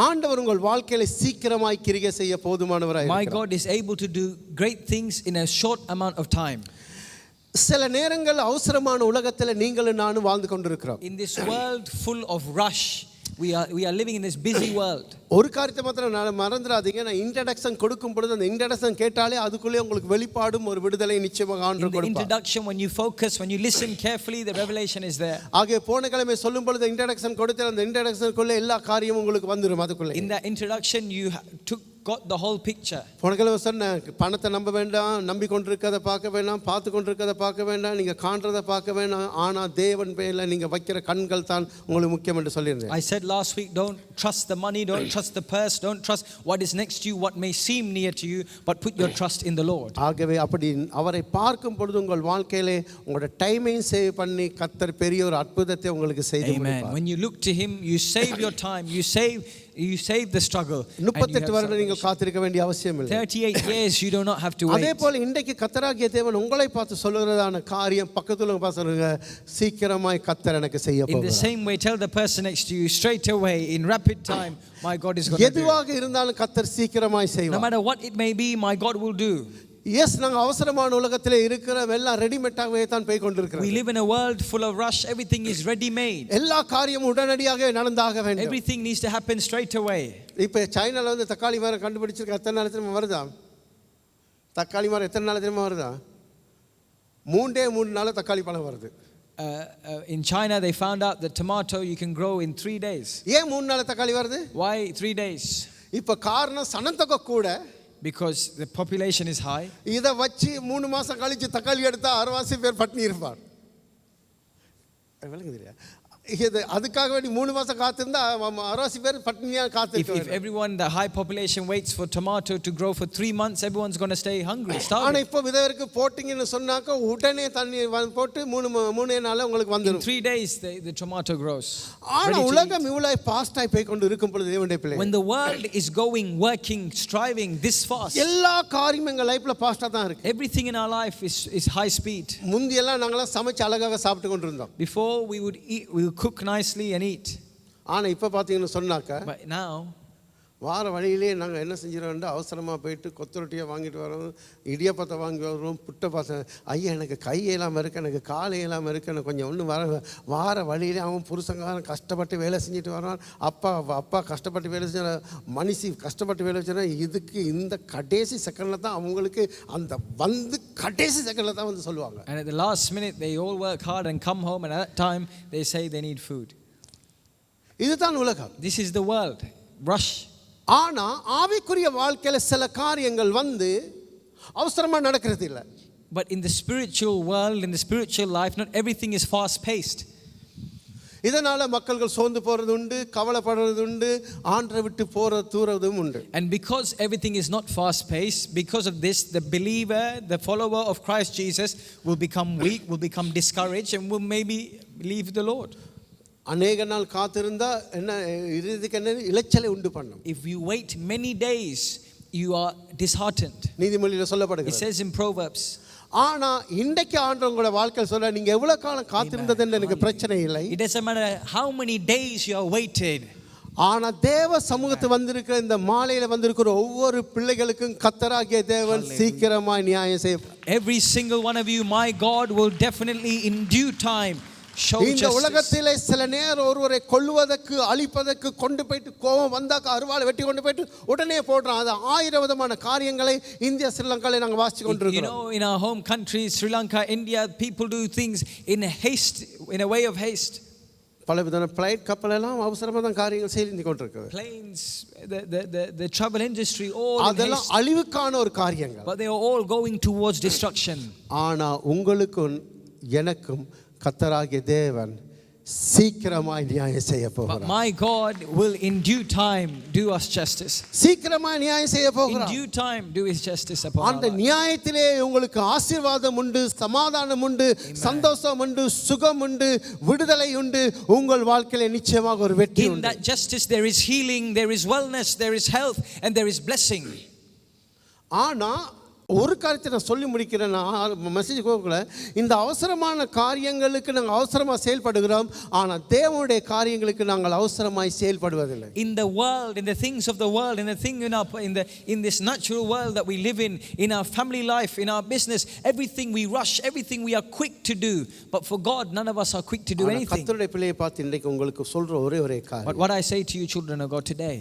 ஆண்டவர் உங்கள் வாழ்க்கையில சீக்கிரமாய் கிரியை செய்ய போதுமானவராய் My இருக்கிறார். God is able to do great things in a short amount of time. சில நேரங்கள் அவசரமான உலகத்துல நீங்களும் நானும் வாழ்ந்து கொண்டிருக்கிறோம். In this world full of rush, we are living in this busy world. ஒரு காரியத்தை மாத்திரம் நான் மறந்துடாதீங்க. நான் இன்ட்ரடக்ஷன் கொடுக்கும் பொழுது அந்த இன்ட்ரடக்ஷன் கேட்டாலே அதுக்குள்ளே உங்களுக்கு வெளிப்பாடும் ஒரு விடுதலை நிச்சயமாக ஆண்டவர் கொடுப்பார். Introduction, when you focus, when you listen carefully, the revelation is there. ஆகிய போன கிழமை சொல்லும் பொழுது இன்ட்ரடக்ஷன் கொடுத்த அந்த இன்ட்ரடக்ஷனுக்குள்ள எல்லா காரியமும் உங்களுக்கு வந்துரும் அதுக்குள்ளே. In that introduction you got the whole picture. போன கிழமை சொன்ன பணத்தை நம்ப வேண்டாம், நம்பி கொண்டிருக்கிறத பார்க்க வேண்டாம், பார்த்து கொண்டிருக்கிறத பார்க்க வேண்டாம், நீங்க காண்றத பார்க்க வேண்டாம், ஆனா தேவன் பேர்ல நீங்க வைக்கிற கண்கள் தான் உங்களுக்கு முக்கியம் என்று சொல்லியிருந்தேன். I said last week, don't trust the money, don't trust the purse, don't trust what is next to you, what may seem near to you, but put your trust in the Lord. ஆகவே அப்படி அவரை பார்க்கும் பொழுது உங்கள் வாழ்க்கையிலே உங்களோட டைமையும் save பண்ணி கர்த்தர் பெரிய ஒரு அற்புதத்தை உங்களுக்கு செய்து முடிப்பார். Amen. When you look to him, you save your time, you save the struggle. 38 வருடம் நீங்கள் காத்திருக்க வேண்டிய அவசியம் இல்லை. 38 years you do not have to wait. அதே போல இன்றைக்கு கர்த்தராகிய தேவன் உங்களை பார்த்து சொல்லுகிறதான காரியம் பக்கத்துல பார்த்து சொல்லுங்க, சீக்கிரமாய் கர்த்தர் எனக்கு செய்ய போகிறார். In the same way, tell the person next to you straight away, in rapid time, my God is going to do. எதுவாக இருந்தாலும் கர்த்தர் சீக்கிரமாய் செய்வார். No matter what it may be, my God will do. Yes, நாங்கள் அவசரமான உலகத்திலே இருக்கிற எல்லாம் ரெடிமேடாகவே தான் போய் கொண்டிருக்கிறோம். We live in a world full of rush. Everything is ready made. எல்லா காரியமும் உடனடியாக நடந்தாக வேண்டும். Everything needs to happen straight away. இப்போ சைனால வந்து தக்காளி மரம் கண்டுபிடிச்சிருக்க எத்தனை நாள் தெரியுமா வருதா? தக்காளி மரம் எத்தனை நாள் தெரியுமா வருதா? 3 நாள் தக்காளி பழம் வருது. In China they found out that tomato you can grow in 3 days. ஏன் 3 நாள் தக்காளி வருது? Why 3 days? இப்போ காரணம் சனத்தொகை கூட. Because the population is high. இத வச்சு 3 மாசம் கழிச்சு தக்காளி எடுத்தா 60 பேர் பட்டினி இருப்பார். விளங்குது இல்லையா? இது அதுக்காக வேண்டி 3 மாசம் காத்திருந்தா 60 பேர் பட்டினியா காத்திருப்பாங்க. If everyone, the high population waits for tomato to grow for 3 months, everyone's going to stay hungry, starving. ஆனா இப்போ விதைவருக்கு போட்டிங்கன்னு சொன்னாக்க உடனே தண்ணி போட்டு 3 நாள்ல உங்களுக்கு வந்துரும். In 3 days the tomato grows. ஆனா உலகம் இவ்வளவு ஃபாஸ்டா போய் கொண்டு இருக்கும் பொழுது தேவனுடைய பிள்ளை, when the world is going, working, striving this fast, எல்லா காரியமும் எங்க லைஃப்ல ஃபாஸ்டா தான் இருக்கு. everything in our life is high speed. முந்தி எல்லாம் நாங்கலாம் சமைச்சு அழகாக சாப்பிட்டு கொண்டிருந்தோம். Before we would cook nicely and eat. ஆனா இப்ப பாத்தீங்கன்னா சொன்னாக்க, but now வார வழியிலே நாங்கள் என்ன செஞ்சிடறோம்னா அவசரமாக போயிட்டு கொத்தரொட்டியை வாங்கிட்டு வரோம், இடியப்பத்தை வாங்கி வருவோம், புட்டை பார்த்து ஐயா எனக்கு கை இல்லாமல் இருக்கு, எனக்கு காலை இல்லாமல் இருக்கு, எனக்கு கொஞ்சம் ஒன்று வார வழியிலே அவன் புருஷங்காரன் கஷ்டப்பட்டு வேலை செஞ்சுட்டு வரான், அப்பா கஷ்டப்பட்டு வேலை செஞ்ச மனுஷி கஷ்டப்பட்டு வேலை செஞ்சா இதுக்கு இந்த கடைசி செகண்டில் தான் அவங்களுக்கு அந்த கடைசி செகண்டில் தான் வந்து சொல்லுவாங்க. And at the last minute they all work hard and come home, and at that time they say they need food. இதுதான் உலகம். This is the world. Rush. ஆனா ஆவிக்குரிய வாழ்க்கையில சில காரியங்கள் வந்து அவசரமா நடக்கிறது இல்ல. But in the spiritual world, in the spiritual life, not everything is fast paced. இதனால மக்கள்கள் சோர்ந்து போறது உண்டு, கவலைப்படுறது உண்டு, ஆண்டவரை விட்டு போற தூரதும் உண்டு. And because everything is not fast paced, because of this the believer, the follower of Christ Jesus will become weak, will become discouraged, and will maybe leave the Lord. அநேக நாள் காத்திருந்தா என்ன இறுதிக்கு என்ன இளைச்சலை உண்டு பண்ணும். If you wait many days, you are disheartened. நீதிமொழியில சொல்லப்படுகிறது. It says in Proverbs. ஆனா இன்றைக்கு ஆண்டவர் உங்களோட வாழ்க்கையில சொல்ற, நீங்க எவ்வளவு காலம் காத்திருந்ததுன்னு எனக்கு பிரச்சனை இல்லை. It doesn't matter how many days you are waited. ஆனா தேவ சமூகத்து வந்திருக்கிற இந்த மாலையில வந்திருக்கிற ஒவ்வொரு பிள்ளைகளுக்கும் கர்த்தராகிய தேவன் சீக்கிரமா நியாயம் செய்வார். Every single one of you, my God will definitely in due time show justice. இந்த உலகத்திலே சில நேரம் ஒருவரை கொல்லுவதற்கு அழிப்பதற்கு கொண்டு போயிட்டு கோபம் வந்தாக்க அருவாளை வெட்டி கொண்டு போயிட்டு உடனே போடுறான். அது 1000 விதமான காரியங்களை இந்தியா ஸ்ரீலங்கால நாங்க வாசிச்சு கொண்டிருக்கிறோம். You know, in our home countries, Sri Lanka, India, people do things in haste, in a way of haste. பல விதமான ஃளைட் கப்பல் எல்லாம் அவசரமா தான் காரியங்கள் செய்து கொண்டிருக்கிறது. Planes, the travel industry, all அதெல்லாம் அழிவுக்கான ஒரு காரியங்கள். But they are all going towards destruction. ஆனா உங்களுக்கும் எனக்கும் கர்த்தராகிய தேவன் சீக்கிரமாய் நியாயம் செய்ய போகிறார். But my God will in due time do us justice. சீக்கிரமாய் நியாயம் செய்ய போகிறார். In due time do his justice upon us. அந்த நியாயத்திலே உங்களுக்கு ஆசீர்வாதம் உண்டு, சமாதானம் உண்டு, சந்தோஷம் உண்டு, சுகம் உண்டு, விடுதலை உண்டு, உங்கள் வாழ்க்கையிலே நிச்சயமாக ஒரு வெற்றி உண்டு. In that justice there is healing, there is wellness, there is health, and there is blessing. ஆனா ஒரு காரியத்தை நான் சொல்லி முடிக்கிறேன். நான் மெசேஜ் போகல. இந்த அவசரமான காரியங்களுக்கு நாங்கள் அவசரமாக செயல்படுகிறோம், ஆனால் தேவனுடைய காரியங்களுக்கு நாங்கள் அவசரமாய் செயல்படுவதில்லை. In the world, in the things of the world, in the thing in this natural world that we live in our family life, in our business, everything we rush, everything we are quick to do. But for God, none of us are quick to do anything. கர்த்தருடைய பிள்ளையை பார்த்து இன்றைக்கு உங்களுக்கு சொல்ற ஒரே காரியம். But what I say to you, children of God, today,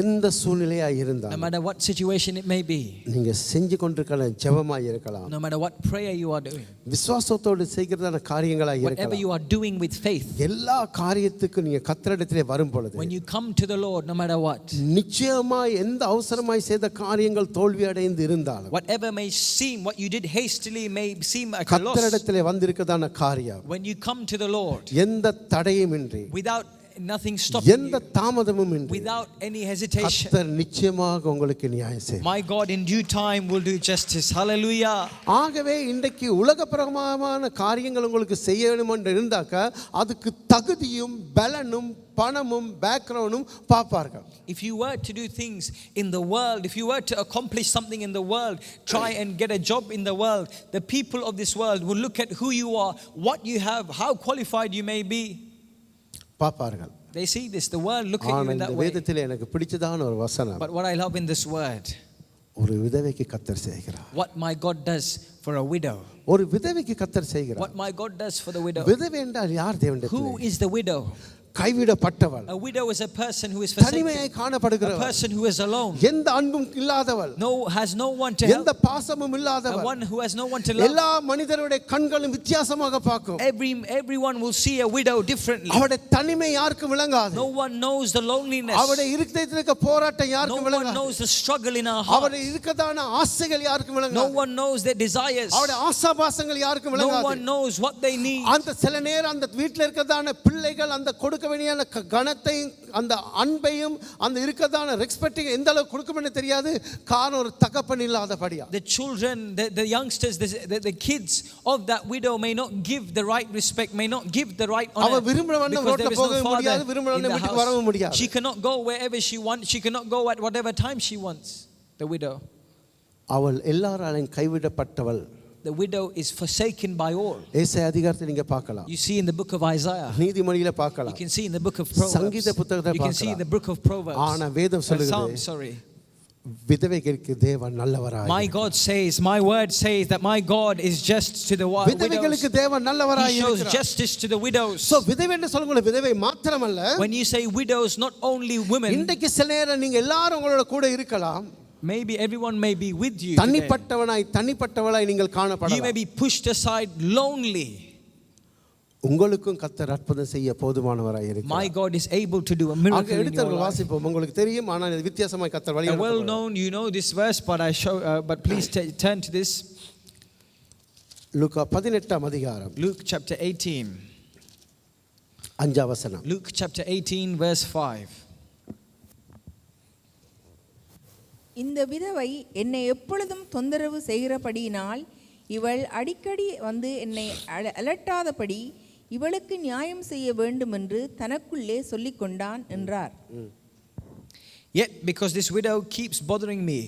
எந்த சூழ்நிலையா இருந்தாலும், no matter what situation it may be, நீங்க செஞ்சு கொண்டிருக்கிற ஜெபமாய் இருக்கலாம், no matter what prayer you are doing, விசுவாசத்தோடு செய்கிறதான காரியங்களாய் இருக்கலாம், whatever you are doing with faith, எல்லா காரியத்துக்கும் நீங்க கர்த்தரிடத்திலே வரும் பொழுது, when you come to the Lord, no matter what, நிச்சயமாய் எந்த அவசரமாய் செய்த காரியங்கள் தோல்வி அடைந்து இருந்தாலும், whatever may seem, what you did hastily may seem like a loss, கர்த்தரிடத்திலே வந்திருக்கிறதான காரியம், when you come to the Lord, எந்த தடையுமின்றி, without nothing stopping எந்த தாமதமும் you, இன்றி, without any hesitation, கர்த்தர் நிச்சயமாக உங்களுக்கு நியாயம் செய்வார். my God in due time will do justice. Hallelujah. ஆகவே இன்றைக்கு உலகப்பிரமாணமான காரியங்கள் உங்களுக்கு செய்ய வேண்டும் என்று இருந்தாக்க அதுக்கு தகுதியும் பலனும் பணமும் பேக்ரவுண்டும் பார்ப்பார்கள். If you were to do things in the world, if you were to accomplish something in the world, try and get a job in the world, the people of this world will look at who you are, what you have, how qualified you may be. பார்ப்பார்கள். They see this, the world look at you in that way. வேதத்திலே எனக்கு பிடிச்சதான ஒரு வசனம், But what I love in this word, ஒரு விதவைக்கு கர்த்தர் செய்கிறார். what my God does for a widow, ஒரு விதவைக்கு கர்த்தர் செய்கிறார். what my God does for the widow. விதவை என்றால் யார் தேவனுடைய Who பிள்ளை? is the widow? கைவிடப்பட்டவள். A widow is a person who is forsaken, தனிமையாய் a காணப்படுகிறவள், person who is alone, எந்த அன்பும் இல்லாதவள், has no one to help, எந்த பாசமும் a இல்லாதவள், one who has no one to love. எல்லா மனிதருடைய கண்களும் வித்தியாசமாக பார்க்கும். Everyone will see a widow differently. அவளுடைய தனிமை யாருக்கும் விளங்காது. No one knows the loneliness. அவளுடைய இருதயத்தில் இருக்க போராட்டம் No யாருக்கும் one விளங்காது. knows the struggle in our heart. அவளுடைய இருக்கதான ஆசைகள் யாருக்கும் No விளங்காது. one knows their desires. அவளுடைய ஆசாபாசங்கள் யாருக்கும் No விளங்காது. one knows what they need. அந்த சில நேரம் அந்த வீட்டில் இருக்கதான பிள்ளைகள் அந்த கொடுக்க வேண்டிய கணத்தையும் அந்த அன்பையும் அந்த இருக்கதான ரெஸ்பெக்டிங் எந்த அளவுக்கு கொடுக்கணும்னு தெரியாது. காரணம் ஒரு தகப்பன் இல்லாதபடியா. The children, the youngsters, the kids of that widow may not give the right respect, may not give the right honor. அவ விரும்புறவண்ண Because ரோட்ல there is போக no முடியாது, father விரும்புறவண்ண in the வீட்டுக்கு வரவும் house. முடியாது. She cannot go wherever she wants. She cannot go at whatever time she wants. The widow. அவள் எல்லாராலும் கைவிடப்பட்டவள். The widow is forsaken by all. ஏசாயா அதிகாரத்தை நீங்க பார்க்கலாம். You see in the book of Isaiah. நீதிமொழியில You பார்க்கலாம். can see in the book of Proverbs. சங்கீத புத்தகத்தை You can see in the book of Proverbs. ஆனா வேதம் சொல்லுகிறது, Psalms, sorry. விதவைகளுக்கு தேவன் நல்லவராய். My God says, my word says that my God is just to the widows. விதவைகளுக்கு தேவன் நல்லவராய் He shows இருக்கிறார். justice to the widows. So விதவை என்று சொல்லும்போது விதவை மாத்திரமல்ல, When you say widows, not only women, இன்றைக்கு சில நேரம் நீங்க எல்லாரும் உங்களோட கூட இருக்கலாம். maybe everyone may be with you today. தனிப்பட்டவளாய் நீங்கள் You may காணப்படலாம். be pushed aside lonely. உங்களுக்கும் கர்த்தர் அற்புதம் செய்ய போதுமானவராய் இருக்கிறார். My God is able to do a miracle in your எடுத்து life. வாசிப்போம். உங்களுக்கு தெரியும், ஆனால் இது வித்தியாசமாய் கர்த்தர் வழி Well known, you know this verse, but please turn to this. லூக்கா 18 அதிகாரம், Luke chapter 18. 5 வசனம். Luke chapter 18 verse 5. இந்த விதவை என்னை எப்பொழுதும் தொந்தரவு செய்கிறபடியினால் இவள் அடிக்கடி வந்து என்னை அலட்டாதபடி இவளுக்கு நியாயம் செய்ய வேண்டும் என்று தனக்குள்ளே சொல்லிக் கொண்டான் என்றார். Yet because this widow keeps bothering me,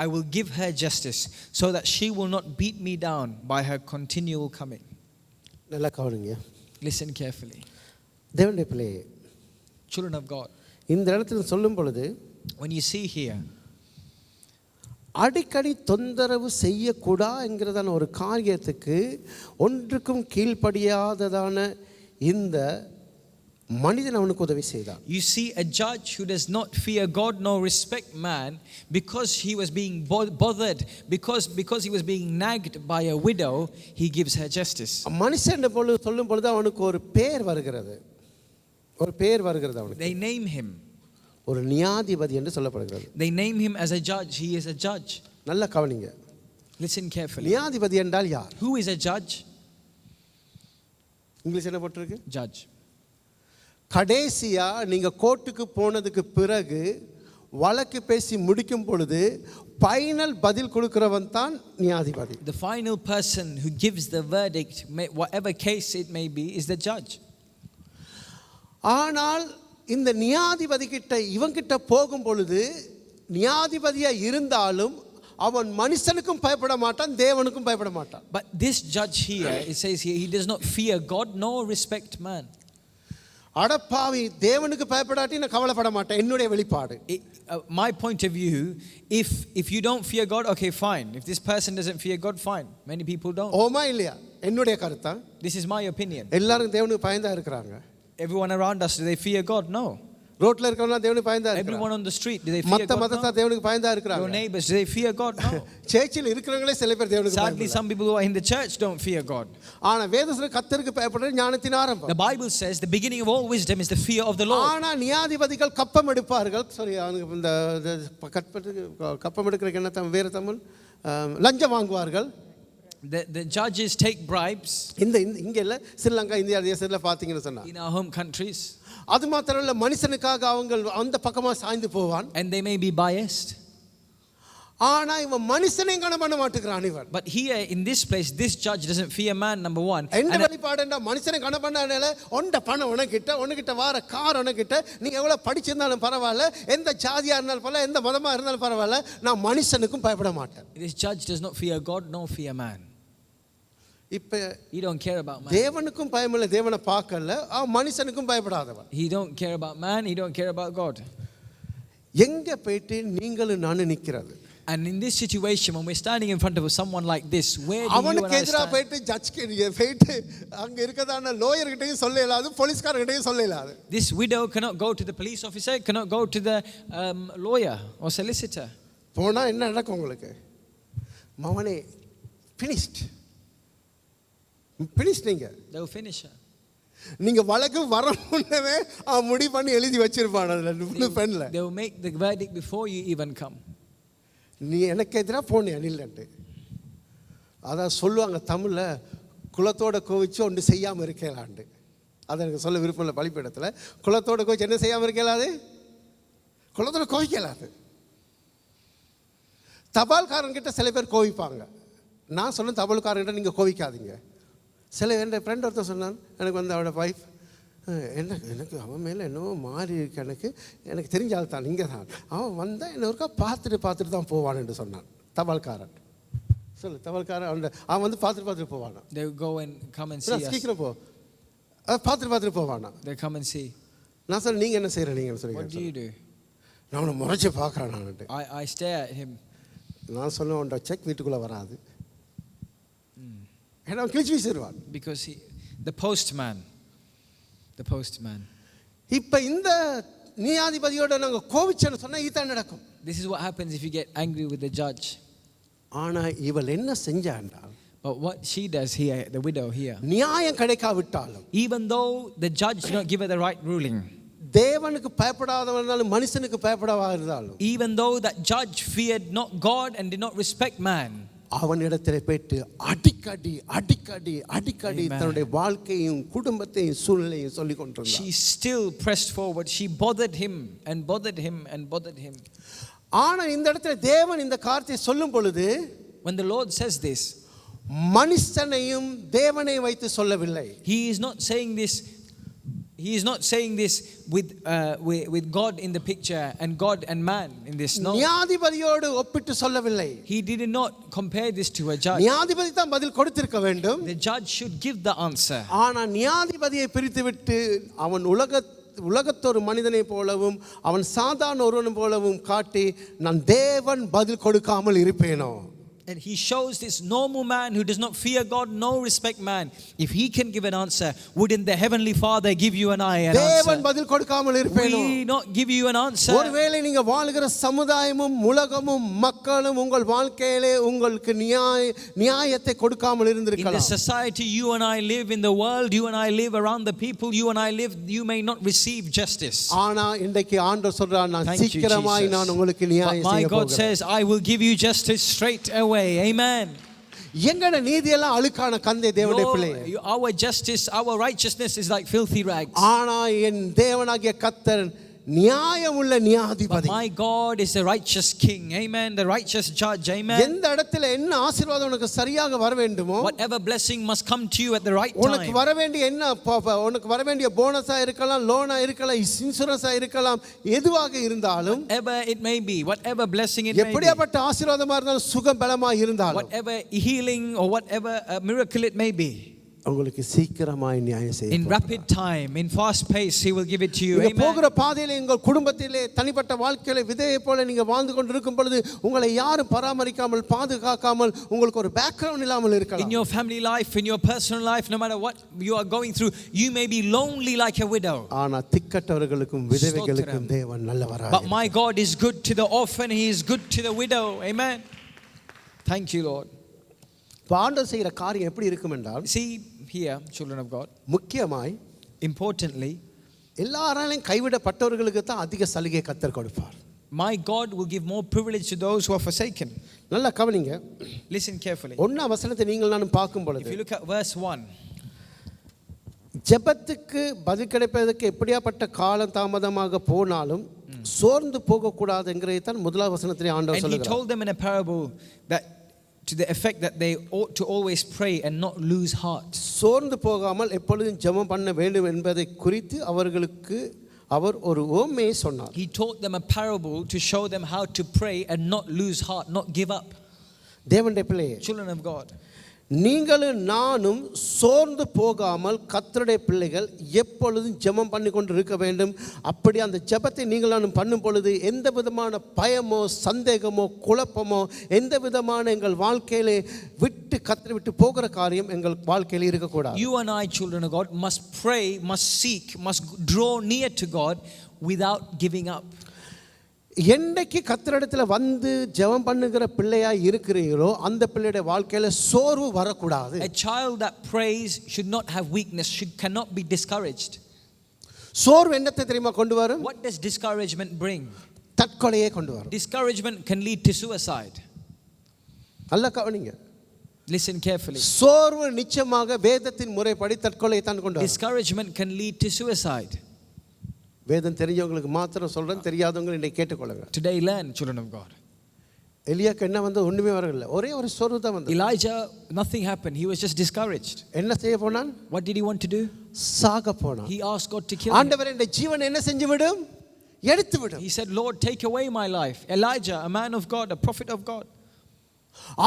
I will give her justice so that she will not beat me down by her continual coming. நல்லா கவனிங்க. Listen carefully. தேவனுடைய பிள்ளையே, Children of God, இந்த இடத்துல சொல்லும் பொழுது, when you see here, அடிக்கடி தொந்தரவு செய்யக்கூடா என்கிறதான ஒரு காரியத்துக்கு ஒன்றுக்கும் கீழ்ப்படியாததான இந்த மனிதன் அவனுக்கு உதவி செய்தான். you see a judge who does not fear God nor respect man, because he was being bothered, because he was being nagged by a widow, he gives her justice. மனுஷன் சொல்லும் பொழுது அவனுக்கு ஒரு பேர் வருகிறது, அவனுக்கு. They name him. ஒரு நியாயாதிபதி என்று சொல்லப்படுகிறது. They name him as a judge. He is a judge. நல்ல கவனிங்க. Listen carefully. நியாயாதிபதி என்றால் யார்? Who is a judge? English என்ன போட்டிருக்கு? Judge. கடைசியா நீங்க கோர்ட்டுக்கு போனதுக்கு பிறகு வழக்கு பேசி முடிக்கும் பொழுது ஃபைனல் பதில் கொடுக்கிறவன் தான் நியாயாதிபதி. The final person who gives the verdict, whatever case it may be, is the judge. ஆனால் இந்த நியாயாதிபதி கிட்ட இவன் கிட்ட போகும் பொழுது நியாயாதிபதியா இருந்தாலும் அவன் மனுஷனுக்கும் பயப்பட மாட்டான், தேவனுக்கும் பயப்பட மாட்டான். But this judge here, it says here, he does not fear God nor respect man. அடப்பாவி, தேவனுக்கு பயப்படாட்டி நான் கவலைப்பட மாட்டேன், என்னுடைய வெளிப்பாடு. My point of view, if you don't fear God, okay, fine. If this person doesn't fear God, fine. Many people don't. ஓமா இல்லையா? என்னுடைய கருத்தா. This is my opinion. எல்லாரும் தேவனுக்கு பயந்தா இருக்கிறாங்க. Everyone around us, do they fear God? No. ரோட்ல இருக்கவங்க தேவனுக்கு பயந்தா இருக்காங்க. Everyone on the street, do they fear God? மத்த தேவனுக்கு பயந்தா இருக்காங்க. Your neighbors, do they fear God? No. சர்ச்சில் இருக்கிறவங்களே சில பேர் தேவனுக்கு பயப்படுறாங்க. Sadly, some people who are in the church don't fear God. ஆனா வேதத்துல கர்த்தருக்கு பயப்படுறது ஞானத்தின் ஆரம்பம். The Bible says the beginning of all wisdom is the fear of the Lord. ஆனா நியாயாதிபதிகள் கப்பம் எடுப்பார்கள். சாரி, இந்த கப்பம் எடுக்கிறதுக்கு என்ன வேற தமிழ்? லஞ்சம் வாங்குவார்கள். The judges take bribes. இங்க இல்ல, ஸ்ரீலங்கா, இந்தியா தேசத்துல பாத்தீங்கன்னு சொன்னா, in our home countries, அது மாத்திரம் இல்ல, மனுஷனுக்காக அவங்க அந்த பக்கமா சாய்ந்து போவான். and they may be biased. ஆனா இவன் மனுஷனை கணம் பண்ண மாட்டேங்கிறான் இவன். But here in this place, this judge doesn't fear man, number one. என்ன வெளிப்பாடுன்னா, மனுஷனை கணம் பண்ணானால ஒண்ட பணம் உனக்கிட்ட வார கார் உனக்கிட்ட, நீ எவ்வளவு படிச்சிருந்தாலும் பரவாயில்ல, எந்த ஜாதியா இருந்தாலும் பரவாயில்ல, எந்த மதமா இருந்தாலும் பரவாயில்ல, நான் மனுஷனுக்கும் பயப்பட மாட்டேன். This judge does not fear God nor fear man. இப்ப he don't care about man. தேவனுக்கும் பயமில்ல, தேவனை பார்க்கல, மனுஷனுக்கும் பயப்படாதவன். He don't care about man, he don't care about God. எங்க போயிட்டு நீங்களும் நானும் நிக்கிறது? And in this situation, when we're standing in front of someone like this, where do you and அவனுக்கு I எதிரா stand? போயிட்டு ஜட்ஜ்க்கு போயிட்டு அங்க இருக்கதான லாயர் கிட்டயும் சொல்ல இயலாது, போலீஸ்காரர் கிட்டயும் சொல்ல இயலாது. This widow cannot go to the police officer, cannot go to the lawyer or solicitor. போனா என்ன நடக்கும் உங்களுக்கு? மவனே finished நீங்க. They will finish her. நீங்க வழக்கு வர முன்னவே முடிவு பண்ணி எழுதி வச்சிருப்பான் அதுல பென்ல. They will make the verdict before you even come. நீ எனக்கு எதிரா போனே அனில்ன்ட்டு. அதான் சொல்லுவாங்க தமிழ்ல, குலத்தோட கோவிச்சு ஒன்று செய்யாம இருக்கலாண்டு. அதை எனக்கு சொல்ல விருப்பம் இல்லை. பழிப்பிடத்துல குலத்தோட கோவிச்சு என்ன செய்யாம இருக்கலாது? குலத்தோட கோவிக்கலாது. தபால்காரன்கிட்ட சில பேர் கோவிப்பாங்க. நான் சொன்ன தபால்காரன்கிட்ட நீங்க கோவிக்காதீங்க. சில என் ஃப்ரெண்ட் ஒருத்தர் சொன்னான், எனக்கு வந்து அவனோட வைஃப், எனக்கு அவன் மேலே என்னவோ மாறி இருக்கு, எனக்கு தெரிஞ்ச ஆள் தான், இங்கே தான் அவன் வந்தால் என்ன ஒருக்கா பார்த்துட்டு தான் போவான் என்று சொன்னான். தபால்காரன் சொல்லு, தபால்காரன் அவன் வந்து பார்த்துட்டு போவானா? They will go and come and see us. சீக்கிரம் போ, பார்த்துட்டு போவானா? They come and see. நான் சொல்ல, நீங்கள் என்ன செய்கிற? நீங்கள் சொல்லி, What do you do? நான் அவனை முறைச்சி பார்க்குறேன். நான் I stare at him. நான் சொன்னேன், அவனோட செக் வீட்டுக்குள்ளே வராது. ஏன்னா அவன் கிழிச்சு வீசிடுவான். Because the postman. இப்போ இந்த நியாயாதிபதியோட நாங்கள் கோவிச்சேன்னு சொன்னால் இதுதான் நடக்கும். This is what happens if you get angry with the judge. ஆனால் இவள் என்ன செஞ்சாண்டால், But what she does here, the widow here, நியாயம் கிடைக்காவிட்டாலும், even though the judge did not give her the right ruling, தேவனுக்கு பயப்படாதவனாலும் மனுஷனுக்கு பயப்படாதவா இருந்தாலும், even though that judge feared not God and did not respect man, அவனிடத்தில் போயிட்டு அடிக்கடி தன்னுடைய வாழ்க்கையும் குடும்பத்தையும் சூழ்நிலையும் சொல்லி கொண்டிருந்தார். she still pressed forward. She bothered him and bothered him and bothered him. ஆனா இந்த இடத்துல தேவன் இந்த காரியத்தை சொல்லும் பொழுது, When the Lord says this, மனுஷனையும் தேவனை வைத்து சொல்லவில்லை. He is not saying this with God in the picture and God and man in this. No. நியாயாதிபதியோடு ஒப்பிட்டு சொல்லவில்லை. He did not compare this to a judge. நியாயாதிபதி தான் பதில் கொடுத்திருக்க வேண்டும். The judge should give the answer. ஆனா நியாயாதிபதியை பிரித்துவிட்டு அவன் உலகத்தொரு மனிதனை போலவும் அவன் சாதாரண ஒருவனை போலவும் காட்டி, நான் தேவன் பதில் கொடுக்காமல் இருப்பேனோ? And he shows this normal man who does not fear God, no respect man. If he can give an answer, wouldn't the heavenly Father give you and I an answer? தேவன் பதில் கொடுக்காமல் இருப்பேனோ? We not give you an answer. ஒருவேளை நீங்க வாழ்கிற சமுதாயமும் உலகமும் மக்களும் உங்கள் வாழ்க்கையிலே உங்களுக்கு நியாயத்தை கொடுக்காமல் இருந்திருக்கலாம். In the society you and I live, in the world you and I live, around the people you and I live, you may not receive justice. ஆனா இன்றைக்கு ஆண்டவர் சொல்றார், நான் சீக்கிரமாய் நான் உங்களுக்கு நியாயம் செய்ய போகிறேன். My God says, I will give you justice straight away. Amen. எங்கட நீதி எல்லாம் அழுக்கான கந்தை தேவனுடைய பிள்ளையே. Our justice, our righteousness is like filthy rags. ஆனா என் தேவனாகிய கர்த்தர் நியாயமுள்ள But நியாயாதிபதி. my God is the righteous king. Amen. The righteous judge. Amen. எந்த இடத்துல என்ன ஆசீர்வாதம் உனக்கு சரியாக வர வேண்டுமோ, Whatever blessing must come to you at the right உனக்கு time. வர வேண்டிய என்ன உனக்கு வர வேண்டிய போனஸா இருக்கலாம், லோனா இருக்கலாம், இன்சூரன்ஸா இருக்கலாம், எதுவாக இருந்தாலும், Whatever it may be, whatever blessing it may be, எப்படியாப்பட்ட ஆசீர்வாதமா இருந்தாலும், சுகம் பலமா இருந்தாலும், whatever healing or whatever miracle it may be, உங்களுக்கு சீக்கிரமாய் நியாயம் செய்ய in rapid time, in fast pace, He will give it to you. நீங்க Amen. போகிற பாதையிலே உங்கள் குடும்பத்திலே தனிப்பட்ட வாழ்க்கையில விதையை போல நீங்க வாழ்ந்து கொண்டிருக்கும் பொழுது உங்களை யாரும் பராமரிக்காமல் பாதுகாக்காமல் உங்களுக்கு ஒரு பேக்ரவுண்ட் இல்லாமல் In இருக்கலாம். your family life, in your personal life, no matter what you are going through, you may be lonely like a widow. ஆனா திக்கற்றவர்களுக்கும் விதவைகளுக்கும் தேவன் நல்லவராய். But my God is good to the orphan, He is good to the widow. Amen. Thank you, Lord. ஆண்டவர் செய்கிற காரியம் எப்படி இருக்கும் என்றால், See here, children of God, முக்கியமாய் importantly, எல்லாராலையும் கைவிடப்பட்டவர்களுக்கு தான் அதிக சலுகை கர்த்தர் கொடுப்பார். my God will give more privilege to those who are forsaken. நல்லா கவனிங்க. Listen carefully. ஒண்ணாம் வசனத்தை நீங்கள் நானும் பார்க்கும் If பொழுது, you look at verse 1, ஜெபத்துக்கு பதில் கிடைப்பதற்கு எப்படியாப்பட்ட காலம் தாமதமாக போனாலும் சோர்ந்து போகக்கூடாதுங்கிறதை தான் முதலாம் வசனத்திலே ஆண்டவர் and He சொல்லுகிறார். told them in a parable that to the effect that they ought to always pray and not lose heart. சோர்ந்து போகாமல் எப்பொழுதும் ஜெபம் பண்ண வேண்டும் என்பதை குறித்து அவர்களுக்கு அவர் ஒரு உவமையை சொன்னார். He taught them a parable to show them how to pray and not lose heart, not give up. தேவனுடைய பிள்ளையே, Children of God, நீங்களும் நானும் சோர்ந்து போகாமல் கர்த்தருடைய பிள்ளைகள் எப்பொழுதும் ஜெபம் பண்ணி கொண்டு இருக்க வேண்டும். அப்படி அந்த ஜெபத்தை நீங்கள் நானும் பண்ணும் பொழுது எந்த விதமான பயமோ சந்தேகமோ குழப்பமோ எந்த விதமான எங்கள் வாழ்க்கையிலே விட்டு கர்த்தரை விட்டு போகிற காரியம் எங்கள் வாழ்க்கையில் இருக்கக்கூடாது. you and I, children of God, must pray, must seek, must draw near to God without giving up. என்னைக்கு கர்த்தரிடத்துல வந்து ஜெபம் பண்ணுகிற பிள்ளையா இருக்கிறீங்களோ அந்த பிள்ளையுடைய வாழ்க்கையில சோர்வு வரக்கூடாது. A child that prays should not have weakness, cannot be discouraged. சோர்வு என்னத்தை தெரியுமா கொண்டு வரும்? What does discouragement bring? தற்கொலையை கொண்டு வரும். Discouragement can lead to suicide. நல்ல கவனிங்க. Listen carefully. சோர்வு நிச்சயமாக வேதத்தின் முறைப்படி தற்கொலையை தான் கொண்டு வரும். Discouragement can lead to suicide. வேதம் தெரிஞ்சவங்களுக்கு மாத்திரம் சொல்றேன், தெரியாதவங்க இன்னைக்கு கேட்டுக்கொள்ளுங்க. Today learn, children of God. எலியாக்கு என்ன வந்து ஒண்ணுமே வரல, ஒரே ஒரு சோர்வு தான் வந்தது. Elijah, nothing happened. He was just discouraged. என்ன செய்ய போனான்? What did he want to do? சாக போனான். He asked God to kill him. ஆண்டவரே இந்த ஜீவனை என்ன செஞ்சு விடும்? எடுத்து விடும். He said, Lord, take away my life. Elijah, a man of God, a prophet of God.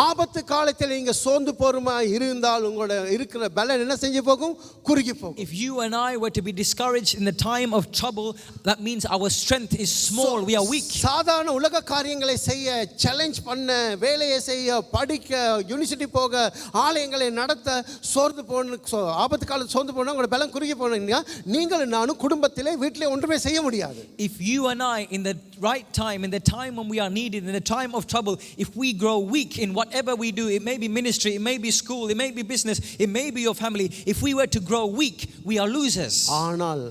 ஆபத்து காலத்தில் நீங்க சோர்ந்து போறமா இருந்தால் உங்களோட இருக்கிற பலன் என்ன செஞ்சு போகும்? குறுகி போகும். If you and I were to be discouraged in the time of trouble, that means our strength is small, we are weak. சாதாரண உலக காரியங்களை செய்ய, சேலஞ்ச் பண்ண, வேலையை செய்ய, படிக்க, யூனிவர்சிட்டி போக, ஆலயங்களை நடத்த சோர்ந்து போன ஆபத்து காலத்தில் சோர்ந்து போனா உங்களோட பலம் குறுகி போனீங்கன்னா நீங்களும் நானும் குடும்பத்திலே வீட்டிலே ஒன்றுமே செய்ய முடியாது. If you and I in the right time, in the time when we are needed, in the time of trouble, if we grow weak in whatever we do, it may be ministry, it may be school, it may be business, it may be your family, if we were to grow weak, we are losers. ஆனால்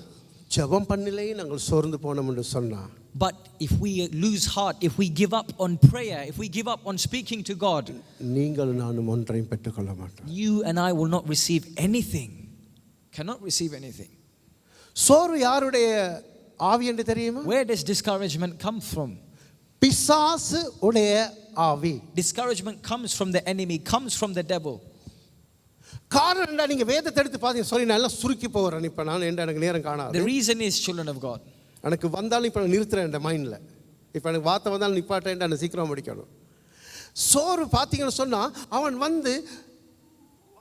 ஜெபம் பண்ணலே நாங்கள் சோர்ந்து போனோம் என்று சொன்னா, but if we lose heart, if we give up on prayer, if we give up on speaking to God, நீங்கள் நானும் ஒன்றையும் பெற்றுக்கொள்ள மாட்டோம். you and I will not receive anything, cannot receive anything. சோர்வு யாருடைய ஆவி என்று தெரியுமா? Where does discouragement come from? பிசாசு உடைய ஆவி. Discouragement comes from the enemy, comes from the devil. காரணம் என்ன? நீங்க வேதத்தை எடுத்து பாத்தீங்க. சாரி, நான் எல்லாம் சுருக்கி போறேன் இப்ப நான், எனக்கு நேரம் காணாது. The reason is, children of God, எனக்கு வந்தாலும் இப்ப நான் நிறுத்துறேன் இந்த மைண்ட்ல. இப்ப எனக்கு வார்த்தை வந்தாலும் நிப்பாட்டேன், நான் சீக்கிரம் முடிக்கணும். சோர்வு பாத்தீங்கன்னு சொன்னா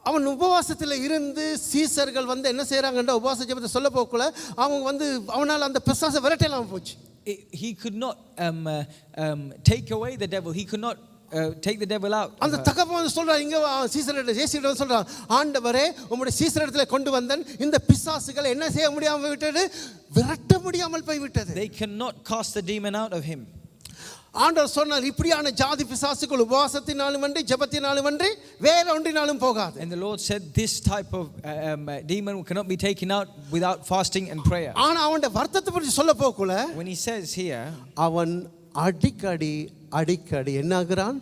அவன் உபவாசத்தில் இருந்து சீசர்கள் வந்து என்ன செய்யறாங்கன்ற உபவாச ஜெபத்தை சொல்ல போக்குள்ள அவங்க அவனால் அந்த பிசாசை விரட்டலாம் போச்சு. he could not take away the devil, he could not take the devil out. அந்த தகப்பன் சொல்றான், இங்க சீசர்கிட்ட இயேசுவிடம் சொல்றான், ஆண்டவரே உம்முடைய சீசரிடத்துல கொண்டு வந்தேன், இந்த பிசாசுகளை என்ன செய்ய முடியாமல் விட்டது? விரட்ட முடியாமல் போய் விட்டது. They cannot cast the demon out of him. ஆண்டவர் சொன்னார், இப்படியான ஜாதி பிசாசுகள் உபவாசத்தினாலும் அன்றி ஜெபத்தினாலும் அன்றி வேற ஒன்றினாலும் போகாது. And the Lord said this type of demon cannot be taken out without fasting and prayer. ஆனா அவனுடைய வர்த்தத்தை பற்றி சொல்ல போக்குள்ள, when he says here, அவன் அடிக்கடி என்னாகிறான்?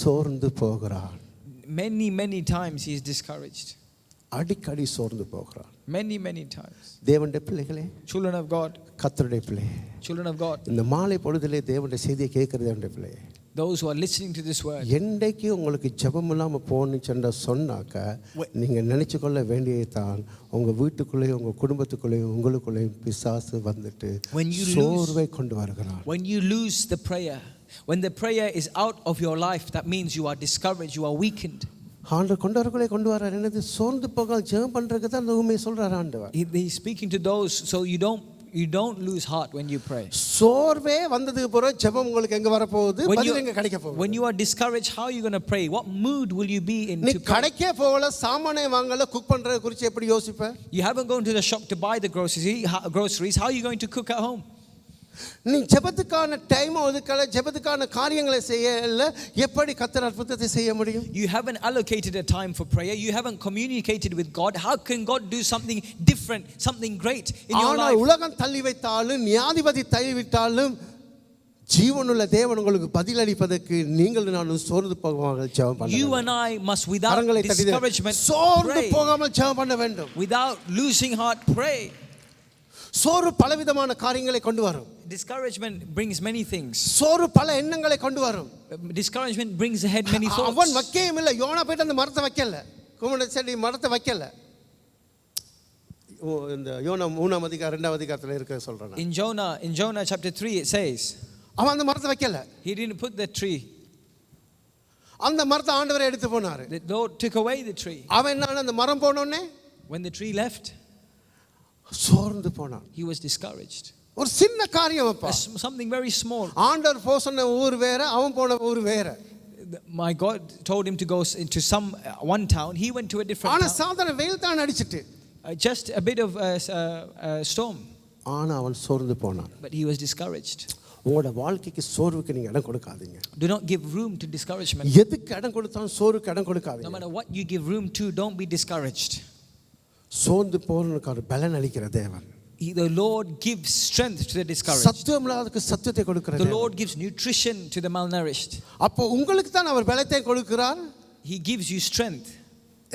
சோர்ந்து போகிறான். many times he is discouraged. அடிக்கடி சோர்ந்து போகிறான். Many times. தேவனுடைய பிள்ளைகளே, Children of God. கர்த்தருடைய பிள்ளை, Children of God. இந்த மாலை பொழுதிலே தேவனுடைய செய்தியை கேட்கிறது தேவனுடைய பிள்ளை, Those who are listening to this word. என்றைக்கு உங்களுக்கு ஜெபம் இல்லாமல் போனுச்சுன்ற சொன்னாக்க நீங்கள் நினைச்சு கொள்ள வேண்டியதான், உங்கள் வீட்டுக்குள்ளேயும் உங்கள் குடும்பத்துக்குள்ளேயும் உங்களுக்குள்ளேயும் பிசாசு வந்துட்டு சோர்வை கொண்டு வருகிறான். When you lose the prayer, when the prayer is out of your life, that means you are discouraged, you are weakened. ஆண்டவர் கொண்டு வரார். என்னது? சோர்ந்து போகாம ஜெபம் பண்றதுக்கு தான் அந்த உண்மையை சொல்றார் ஆண்டவர். He is speaking to those so you don't lose heart when you pray. சோர்வே வந்ததுக்கு பிறகு ஜெபம் உங்களுக்கு எங்க வர போகுது? பதில் எங்க கிடைக்க போகுது? When you are discouraged, how are you going to pray? What mood will you be in நீ to pray? கடைக்கே போகல, சாமானே வாங்கல, குக் பண்றத குறித்து எப்படி யோசிப்ப? You haven't gone to the shop to buy the groceries. How are you going to cook at home? நீ ஜெபத்துக்கான time ஒதுக்கல, ஜெபத்துக்கான காரியங்களை செய்யல, எப்படி கர்த்தர் அற்புதத்தை செய்ய முடியும்? You haven't allocated a time for prayer. You haven't communicated with God. How can God do something different, something great in your life? உலகம் தள்ளி வைத்தாலும், நியாயாதிபதி தள்ளிவிட்டாலும், ஜீவனுள்ள தேவன் உங்களுக்கு பதில் அளிப்பதற்கு நீங்கள் நானும் சோர்ந்து போகாமல் ஜெபம் பண்ண வேண்டும். You and I must without discouragement சோர்ந்து போகாமல் ஜெபம் பண்ண வேண்டும். Without losing heart pray. சோறு பலவிதமான காரியங்களை கொண்டு வரும். Discouragement brings many things. சோறு பல எண்ணங்களை கொண்டு வரும். Discouragement brings ahead many thoughts. அவன் வைக்கவே இல்லை. யோனா போய்ட்டு அந்த மரத்தை வைக்கல, குமரன் செடி மரத்தை வைக்கல. இந்த யோனா 3ஆம் அதிகாரம் 2ஆம் அதிகாரத்துல இருக்க சொல்றேன். In Jonah chapter 3 it says, அவன் அந்த மரத்தை வைக்கல. He didn't put the tree. அந்த மரத்தை ஆண்டவர் எடுத்து போனாரு. The Lord took away the tree. அவன் என்ன, அந்த மரம் போனோனே when the tree left, சோர்ந்து போனான். he was discouraged. ஒரு சின்ன காரியம் அப்பா, something very small. ஆண்டவர் போ சொன்ன ஊர் வேற, அவன் போன ஊர் வேற. My God told him to go into one town. He went to a different ஆனா town. சாதாரண வெயில் தான் அடிச்சிட்டு, just a bit of a storm. ஆனா அவன் சோர்ந்து போனான். But he was discouraged. உங்களோட வாழ்க்கைக்கு சோர்வுக்கு நீங்க இடம் கொடுக்காதீங்க. Do not give room to discouragement. எதுக்கு இடம் கொடுத்தாலும் சோர்வுக்கு இடம் கொடுக்காதீங்க. No matter what you give room to, don't be discouraged. சோர்ந்து போறவனுக்கு அவர் பலன் அளிக்கிற தேவன். The Lord gives strength to the discouraged. சத்துவமில்லாதவனுக்கு சத்துவத்தை கொடுக்கிற The Lord gives nutrition to the malnourished. அப்போ உங்களுக்கு தான் அவர் பலத்தை கொடுக்கிறார். He gives you strength.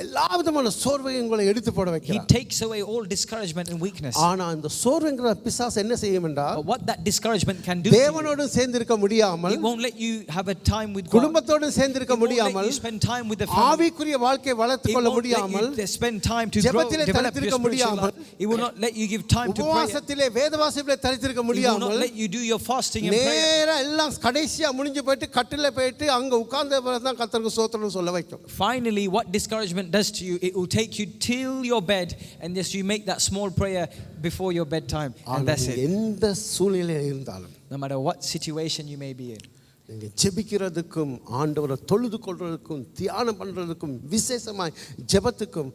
எல்லா விதமான சோர்வையும் உங்களை எடுத்து போட He வைக்கிறார். takes away all discouragement and weakness. ஆனா அந்த சோர்வுங்கற பிசாசு என்ன செய்யும் என்றால், But what that discouragement can do, தேவனோடு சேர்ந்து இருக்க முடியாமல், it won't let you have a time with God. குடும்பத்தோடு சேர்ந்து இருக்க முடியாமல், you spend time with the family. ஆவிக்குரிய வாழ்க்கையை வளர்த்துக் கொள்ள முடியாமல், you spend time to grow, develop your spiritual life. It will not let you give time to prayer. உபவாசத்திலே வேத வாசிப்பிலே தரித்திருக்க முடியாமல், it will not let you do your fasting and prayer. நேரா எல்லாம் கடைசியா முடிஞ்சு போயிட்டு கட்டில போயிட்டு அங்க உட்கார்ந்த பிறகு தான் கர்த்தருக்கு ஸ்தோத்திரம் சொல்ல வைக்கும். Finally, what discouragement does to you, it will take you till your bed and just you make that small prayer before your bedtime, and that's it. எந்த சூழ்நிலையில் இருந்தாலும், no matter what situation you may be in, நீங்க ஜெபிக்கிறதுக்கும் ஆண்டவரை தொழுது கொள்றதுக்கும் தியானம் பண்றதுக்கும் விசேஷமாய் ஜெபத்துக்கும்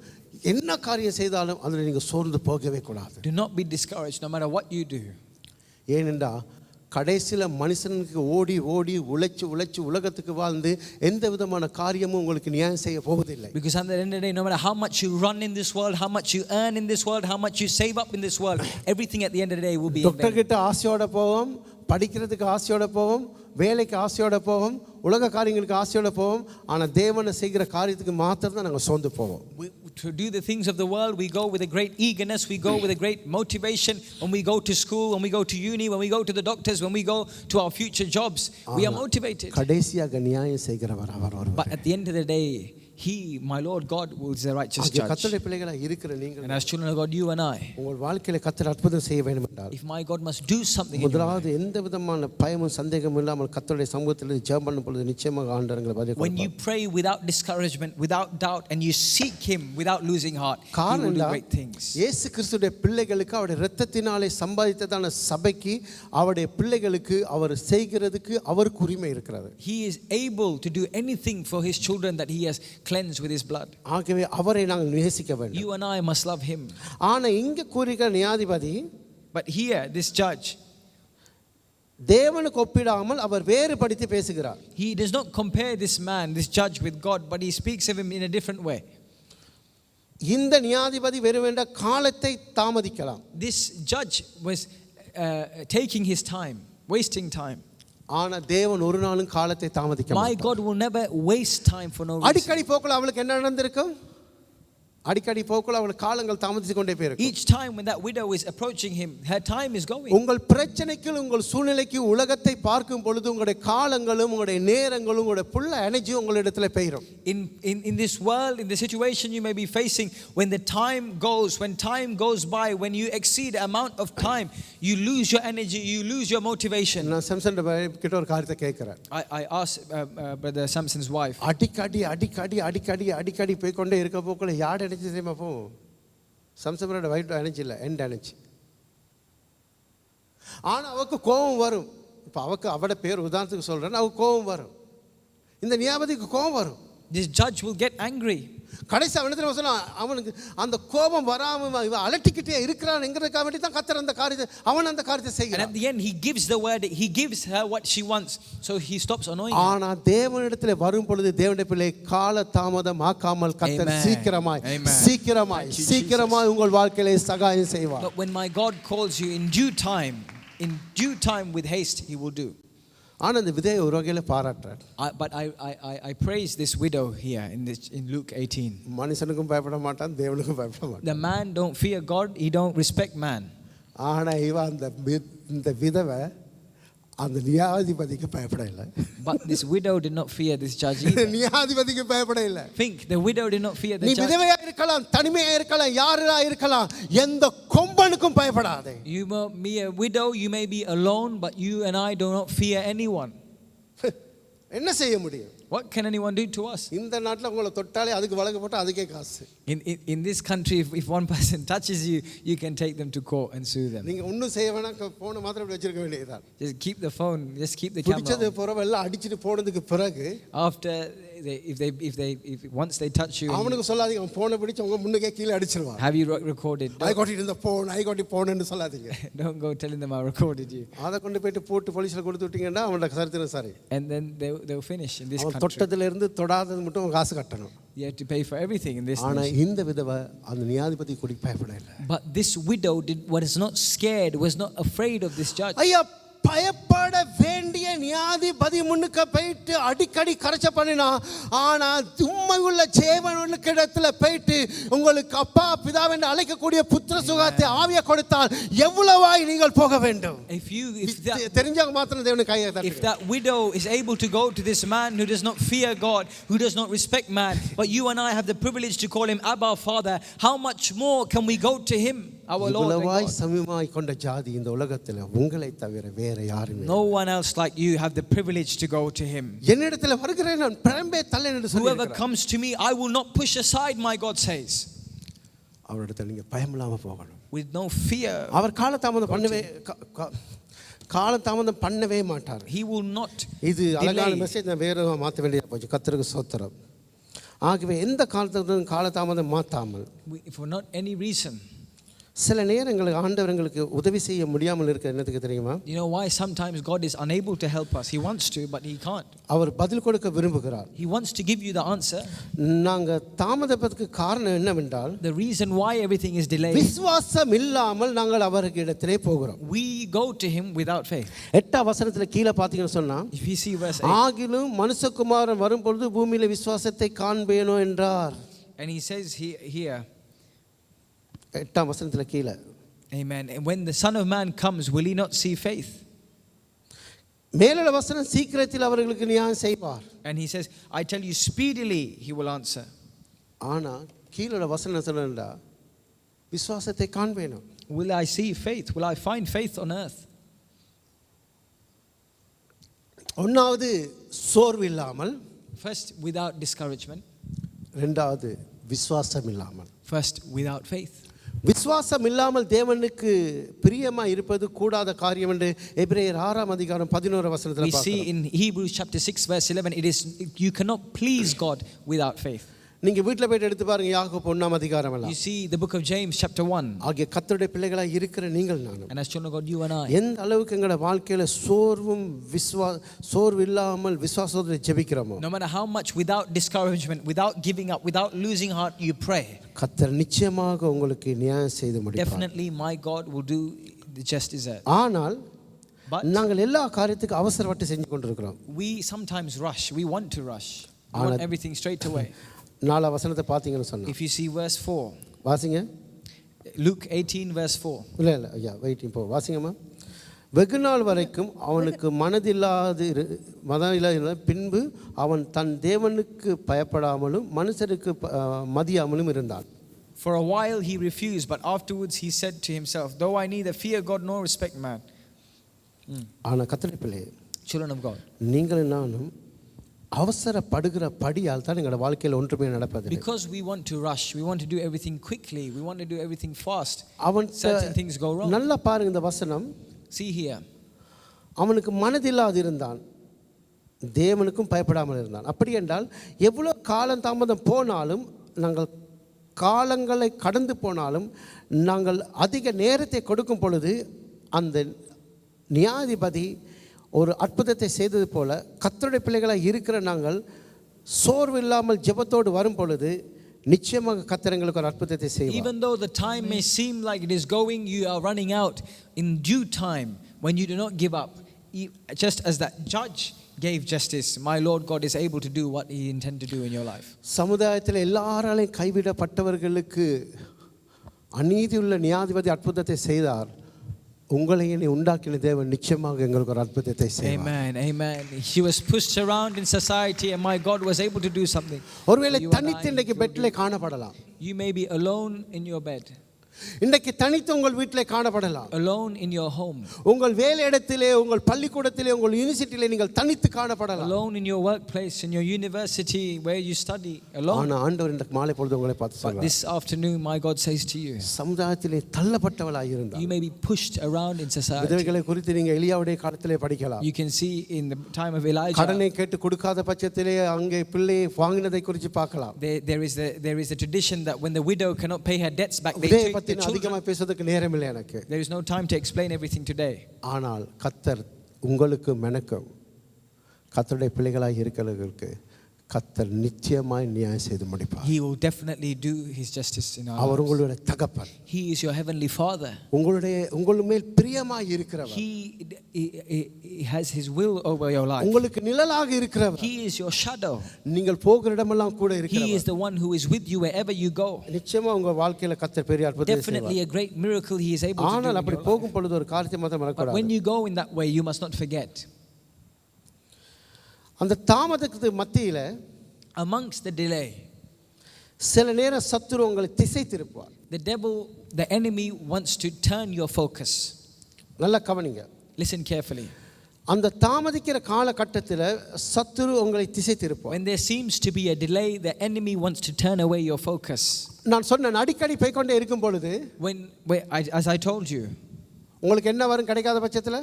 என்ன காரியம் செய்தாலும் அதில் நீங்க சோர்ந்து போகவே கூடாது. do not be discouraged no matter what you do. ஏனென்றா கடைசியில் மனுஷனுக்கு ஓடி ஓடி உழைச்சு உலகத்துக்கு வாழ்ந்து எந்த விதமான காரியமும் உங்களுக்கு நியாயம் செய்ய போவதில்லை. Because at the end of the day, no matter how much you run in this world, how much you earn in this world, how much you save up in this world, everything at the end of the day will be in vain. Doctor கிட்ட ஆசையோட போவோம், படிக்கிறதுக்கு ஆசையோட போவோம், வேலைக்கு ஆசையோட போவோம், உலக காரியங்களுக்கு ஆசையோட போவோம். ஆனால் தேவனை செய்கிற காரியத்துக்கு மாத்திரம் தான் நாங்கள் சோர்ந்து போவோம். To do the things of the world, we go with a great eagerness, we go with a great motivation. When we go to school, when we go to uni, when we go to the doctors, when we go to our future jobs, we are motivated. கடைசியாக நியாயம் செய்கிறவர் அவர் ஒருவர். But at the end of the day, He, my Lord God, is the righteous judge. கர்த்தருடைய பிள்ளைகளாக இருக்கிற நீங்கள், and as children of God, you and I, உங்கள் வாழ்க்கையில கர்த்தர் அற்புதம் செய்ய வேண்டும் என்றால், if my God must do something, முதலாவது எந்த விதமான பயமும் சந்தேகமும் இல்லாமல் கர்த்தருடைய சமூகத்தில் ஜெபம் பண்ணும் பொழுது நிச்சயமாக ஆண்டவர் உங்களுக்கு பதில் கொடுப்பார். when you pray without discouragement, without doubt, and you seek Him without losing heart, He will do great things. இயேசு கிறிஸ்துவின் பிள்ளைகளுக்கு அவருடைய இரத்தத்தினாலே சம்பாதித்ததான சபைக்கு அவருடைய பிள்ளைகளுக்கு அவர் செய்கிறதுக்கு அவருக்கு உரிமை இருக்கிறது. He is able to do anything for His children that He has cleansed with His blood. ஆகவே அவரை நாங்கள் நேசிக்க வேண்டும். You and I must love Him. ஆனா இங்க கூறுகிற நியாயாதிபதி, but here this judge, தேவனுக்கு ஒப்பிடாமல் அவர் வேறுபடுத்தி பேசுகிறார். he does not compare this man, this judge, with God, but he speaks of him in a different way. இந்த நியாயாதிபதி வெறுமனே காலத்தை தாமதிக்கலாம். This judge was taking his time, wasting time. ஆனா தேவன் ஒரு நாளும் காலத்தை தாமதிக்க மாட்டார். My God will never waste time for no reason. அடிக்கடி போக்கல அவளுக்கு என்ன நடந்திருக்கும்? அடிக்கடி போக்குள்ள அவளுக்கு காலங்கள் தாமதித்து கொண்டே போயிருக்கும். Each time when that widow is approaching him, her time is going. உங்கள் பிரச்சனைக்கு உங்கள் சூழ்நிலைக்கு உலகத்தை பார்க்கும் பொழுது உங்களுடைய காலங்களும் உங்களுடைய நேரங்களும் உங்களுடைய full எனர்ஜி உங்களிடத்துல போயிடும். In this world, in the situation you may be facing, when time goes by, when you exceed the amount of time, you lose your energy, you lose your motivation. நான் Samson கிட்ட ஒரு காரியத்தை கேட்கிறேன். I asked brother Samson's wife. அடிக்கடி போய் கொண்டே இருக்க போக்குள்ள யார் எனர்ஜி தெரியுமா போகும்? சாம்சனோட வைட் எனர்ஜி இல்லை, எண்ட் எனர்ஜி. ஆனா அவக்கு கோபம் வரும். இப்போ அவக்கு அவட பேர் உதாரணத்துக்கு சொல்றேன், அவக்கு கோபம் வரும். இந்த நியாயாதிபதிக்கு கோபம் வரும். This judge will get angry. கடைசி அவனத்துல சொன்னா அவனுக்கு அந்த கோபம் வராம இவன் அலட்டிக்கிட்டே இருக்கிறான்ங்கிறதுக்காக வேண்டி தான் கர்த்தர் அந்த காரியத்தை அவன் அந்த காரியத்தை செய்கிறான். And at the end he gives the word, he gives her what she wants, so he stops annoying her. ஆனா தேவனிடத்திலே வரும் பொழுது தேவனுடைய பிள்ளை கால தாமதம் ஆக்காமல் கர்த்தர் சீக்கிரமாய் உங்கள் வாழ்க்கையிலே சகாயம் செய்வார். But when my God calls you in due time with haste he will do. ஆனா இந்த விதையை ஒரு வகையில பாராட்டுறார். But I praise this widow here in Luke 18. மனுஷனுக்கும் பயப்பட மாட்டான், தேவனுக்கும் பயப்பட மாட்டான். The man don't fear God, he don't respect man. ஆனா இவன் இந்த விதவை அந்த நியாயாதிபதிக்கு பயப்பட இல்லை. But this widow did not fear this judge either. நியாயாதிபதிக்கு பயப்பட இல்லை. Think the widow did not fear the judge. நீ விதவையா இருக்கலாம், தனிமையா இருக்கலாம், யாரா இருக்கலாம், எந்த கொம்பனுக்கும் பயப்படாதே. You may be a widow, you may be alone, but you and I do not fear anyone. என்ன செய்ய முடியும்? What can anyone do to us? இந்த நாட்டுல உங்களை தொட்டாலே அதுக்கு வழக்கு போட்டு அதுக்கே காசு. In this country, if one person touches you, you can take them to court and sue them. நீங்க ஒண்ணும் செய்ய வேணாம், போனை மாத்திரம் வச்சிருக்க வேண்டியதுதான். Just keep the phone, just keep the camera. பிடிச்சது புறவ எல்லாம் அடிச்சிட்டு போனதுக்கு பிறகு after if once they touch you, அவனுக்கு சொல்லாதீங்க அவன் போனை பிடிச்சு உங்க முன்னுக்கே கீழ அடிச்சிடுவான். have you recorded? I got it in the phone, I got it phone ன்னு சொல்லாதீங்க. Don't go telling them I recorded you. அத கொண்டு போய் போட்டு போலீஸ்ல கொடுத்து விட்டீங்கன்னா அவனோட சரித்திரம் சரி. And then they'll finish in this country. தொட்டதில இருந்து தொடாதது மட்டும் காசு கட்டணும். You have to pay for everything in this. ஆனா இந்த விதவை அந்த நியாயாதிபதி கூட பயப்படல. But this widow was not scared, was not afraid of this judge. ஐயா பயப்பட வேண்டிய நியாயாதிபதி முன்னுக்கு போயிட்டு அடிக்கடி கரெக்ட் பண்ணினா, ஆனா உண்மையுள்ள தேவனுக்கு இடத்துல போயிட்டு உங்களுக்கு அப்பா பிதாவென்று அழைக்கக்கூடிய புத்திர சுகத்தை ஆவியை கொடுத்தால் எவ்வளவாய் நீங்கள் போக வேண்டும். தெரிஞ்சவங்க மாத்திரம் தேவனுக்கு கையை தட்டுங்க. If that widow is able to go to this man who does not fear God, who does not respect man, but you and I have the privilege to call him Abba Father, how much more can we go to him, our Lord and God? சமீபமாய் கொண்ட ஜாதி இந்த உலகத்துல உங்களை தவிர வேற யாருமே. No one else like you have the privilege to go to him. என்னிடத்துல வருகிறேன் நான் பிரம்பே தள்ளேன் என்று சொல்லியிருக்கிறார். Whoever comes to me I will not push aside, my God says. அவரிடத்துல நீங்க பயமில்லாம போகணும். With no fear. அவர் காலதாமதம் பண்ணவே மாட்டார். He will not. இது அழகான மெசேஜ், நான் வேற மாற்ற வேண்டியதா போச்சு. கர்த்தருக்கு ஸ்தோத்திரம். ஆகவே எந்த காலதாமதம் மாத்தாமல், for not any reason. சில நேரங்களுக்கு ஆண்டவர் எங்களுக்கு உதவி செய்ய முடியாமல் இருக்க என்னத்துக்கு தெரியுமா? You know why sometimes God is unable to help us? He wants to, but he can't. அவர் பதில் கொடுக்க விரும்புகிறார். He wants to give you the answer. நாங்க தாமதத்துக்கு காரணம் என்னவென்றால், the reason why everything is delayed, விசுவாசம் இல்லாமல் நாங்கள் அவருக்கு இடத்திலே போகிறோம். we go to him without faith. 8ஆம் வசனத்துல கீழ பாத்தீங்கன்னு சொன்னா, if you see verse 8, ஆகிலும் மனுஷகுமாரன் வரும்பொழுது பூமியிலே விசுவாசத்தை காண்பேனோ என்றார். and he says here 8ஆம் வசனத்துல கீழ, amen, and when the Son of Man comes, will he not see faith? மேலுள்ள வசனம் சீக்கிரத்தில் அவர்களுக்கு நியாயம் செய்வார். and he says, I tell you speedily he will answer. ஆனா கீழுள்ள வசனம் சொல்றா, விசுவாசத்தை காண்பேனோ. will I see faith? Will I find faith on earth? ஒன்னாவது சோர்வு இல்லாமல், first without discouragement, இரண்டாவது விசுவாசம் இல்லாமல். first without faith. விசுவாசம் இல்லாமல் தேவனுக்கு பிரியமா இருப்பது கூடாத காரியம் என்று எபிரேயர் 6ஆம் அதிகாரம் 11 வசனத்துல பார்க்கிறோம். We see in Hebrews chapter 6 verse 11, you cannot please God without faith. நீங்க வீட்ல போய் எடுத்து பாருங்க யாக்கோபு 1ஆம் அதிகாரம் எல்லாம். You see the book of James chapter 1. ஆகிய கர்த்தருடைய பிள்ளைகளாய் இருக்கிற நீங்கள் நானும், and as children of God, you and I, எந்த அளவுக்கு எங்கட வாழ்க்கையில சோர்வு இல்லாமல் விசுவாசத்தோட ஜெபிக்கிறோமோ, no matter how much without discouragement, without giving up, without losing heart you pray, கர்த்தர் நிச்சயமாக உங்களுக்கு நியாயம் செய்து முடிப்பார். definitely my God will do the just desert. ஆனால் நாங்கள் எல்லா காரியத்துக்கு அவசரப்பட்டு செஞ்சு கொண்டிருக்கிறோம். we sometimes rush, we want to rush, we want everything straight away. 4 வசனத்தை பார்த்தீங்கன்னு சொன்னா If you see verse 4, வாசிங்க. Luke 18 verse 4. இல்லை ஐயா வெயிட்டிங் போ வாசிங்கம்மா. வெகு நாள் வரைக்கும் அவனுக்கு மனதில்லாத பின்பு அவன் தன் தேவனுக்கு பயப்படாமலும் மனுஷருக்கு மதியாமலும் இருந்தான். For a while he refused, but afterwards he said to himself, though I neither fear God nor respect man. ஆனால் கர்த்தருடைய பிள்ளையே, Children of God, நீங்களும் நானும் அவசரப்படுகிற படியால் தான் எங்களோட வாழ்க்கையில் ஒன்றுமே நடப்பதில்லை. because we want to rush, we want to do everything quickly, we want to do everything fast, அவன் certain things go wrong. நல்லா பாருங்க இந்த வசனம். See here, அவனுக்கு மனதில்லாது இருந்தான், தேவனுக்கும் பயப்படாமல் இருந்தான். அப்படி என்றால் எவ்வளோ காலம் தாமதம் போனாலும், நாங்கள் காலங்களை கடந்து போனாலும், நாங்கள் அதிக நேரத்தை கொடுக்கும் பொழுது அந்த நியாயாதிபதி ஒரு அற்புதத்தை செய்தது போல கர்த்தருடைய பிள்ளைகளாக இருக்கிற நாங்கள் சோர்வு இல்லாமல் ஜெபத்தோடு வரும் பொழுது நிச்சயமாக கர்த்தர் எங்களுக்கு ஒரு அற்புதத்தை செய்வார். even though the time may seem like it is going, you are running out, in due time when you do not give up, just as that judge gave justice, my Lord God is able to do what he intended to do in your life. சமுதாயத்தில் எல்லாராலையும் கைவிடப்பட்டவர்களுக்கு அநீதியுள்ள நியாயாதிபதி அற்புதத்தை செய்தார். உங்களை உண்டாக்கின தேவன் நிச்சயமாக எங்களுக்கு ஒரு அற்புதத்தை செய்வார். Amen, amen. He was pushed around in society and my God was able to do something. ஒருவேளை தனித்து இன்றைக்கு பெட்ல காணப்படலாம். You may be alone in your bed, இன்றைக்கு தனித்து உங்கள் வீட்டிலே காணப்படலாம். alone in your home, உங்கள் வேலையிடத்திலே, உங்கள் பள்ளிக்கூடத்திலே, உங்கள் யூனிவர்சிட்டியிலே நீங்கள் தனித்து காணப்படலாம். alone in your workplace, in your university where you study, alone. ஆனா ஆண்டவர் இந்த மாலை பொழுது உங்களை பார்த்து But சொல்றார், this afternoon my God says to you, சமுதாயத்திலே தள்ளப்பட்டவளாய் இருந்தால், you may be pushed around in society. விதவைகளை குறித்து நீங்க எலியாவுடைய காலத்திலே படிக்கலாம். You can see in the time of Elijah, கடனை கேட்டு கொடுக்காத பட்சத்திலே அங்கே பிள்ளை வாங்கினதை குறித்து பார்க்கலாம். there is a tradition that when the widow cannot pay her debts back, they இதை take பத்தி the children. அதிகமாக பேசுறதுக்கு நேரம் இல்லை எனக்கு. There is no time to explain everything today. ஆனால் கர்த்தர் உங்களுக்கு மெனக்கும் கர்த்தருடைய பிள்ளைகளாக இருக்கிறவர்களுக்கு கர்த்தர் நிச்சயமாய் நியாயம் செய்து முடிப்பார். He will definitely do his justice in our our lives. உங்களுடைய தகப்பன். He is your heavenly Father. உங்கள் மேல் பிரியமாய் இருக்கிறவர். He has his will over your life. உங்களுக்கு நிழலாக இருக்கிறவர். He is your shadow. நீங்கள் போகிற இடமெல்லாம் கூட He இருக்கிறவர். is the one who is with you wherever you go. நிச்சயமா உங்க வாழ்க்கையில கர்த்தர் பெரிய அற்புதத்தை செய்வார். Definitely a great miracle he is able to do. ஆனால் in அப்படி your life. போகும் பொழுது ஒரு காரியத்தை மாத்திரம் But மறக்கக்கூடாது. when you go in that way, you must not forget. அந்த தாமதத்துக்கு மத்தியில Amongst the delay, சில நேரம் சத்துரு உங்களை திசை திருப்புவார். the enemy wants to turn your focus. நல்லா கவனிங்க. Listen carefully. அந்த தாமதிக்கிற காலகட்டத்தில் சத்துரு உங்களை திசை திருப்புவார். When there seems to be a delay, the enemy wants to turn away your focus. நான் சொன்னேன் அடிக்கடி போய்க்கொண்டே இருக்கும் பொழுது As I told you, உங்களுக்கு என்ன வரும் கிடைக்காத பட்சத்தில்?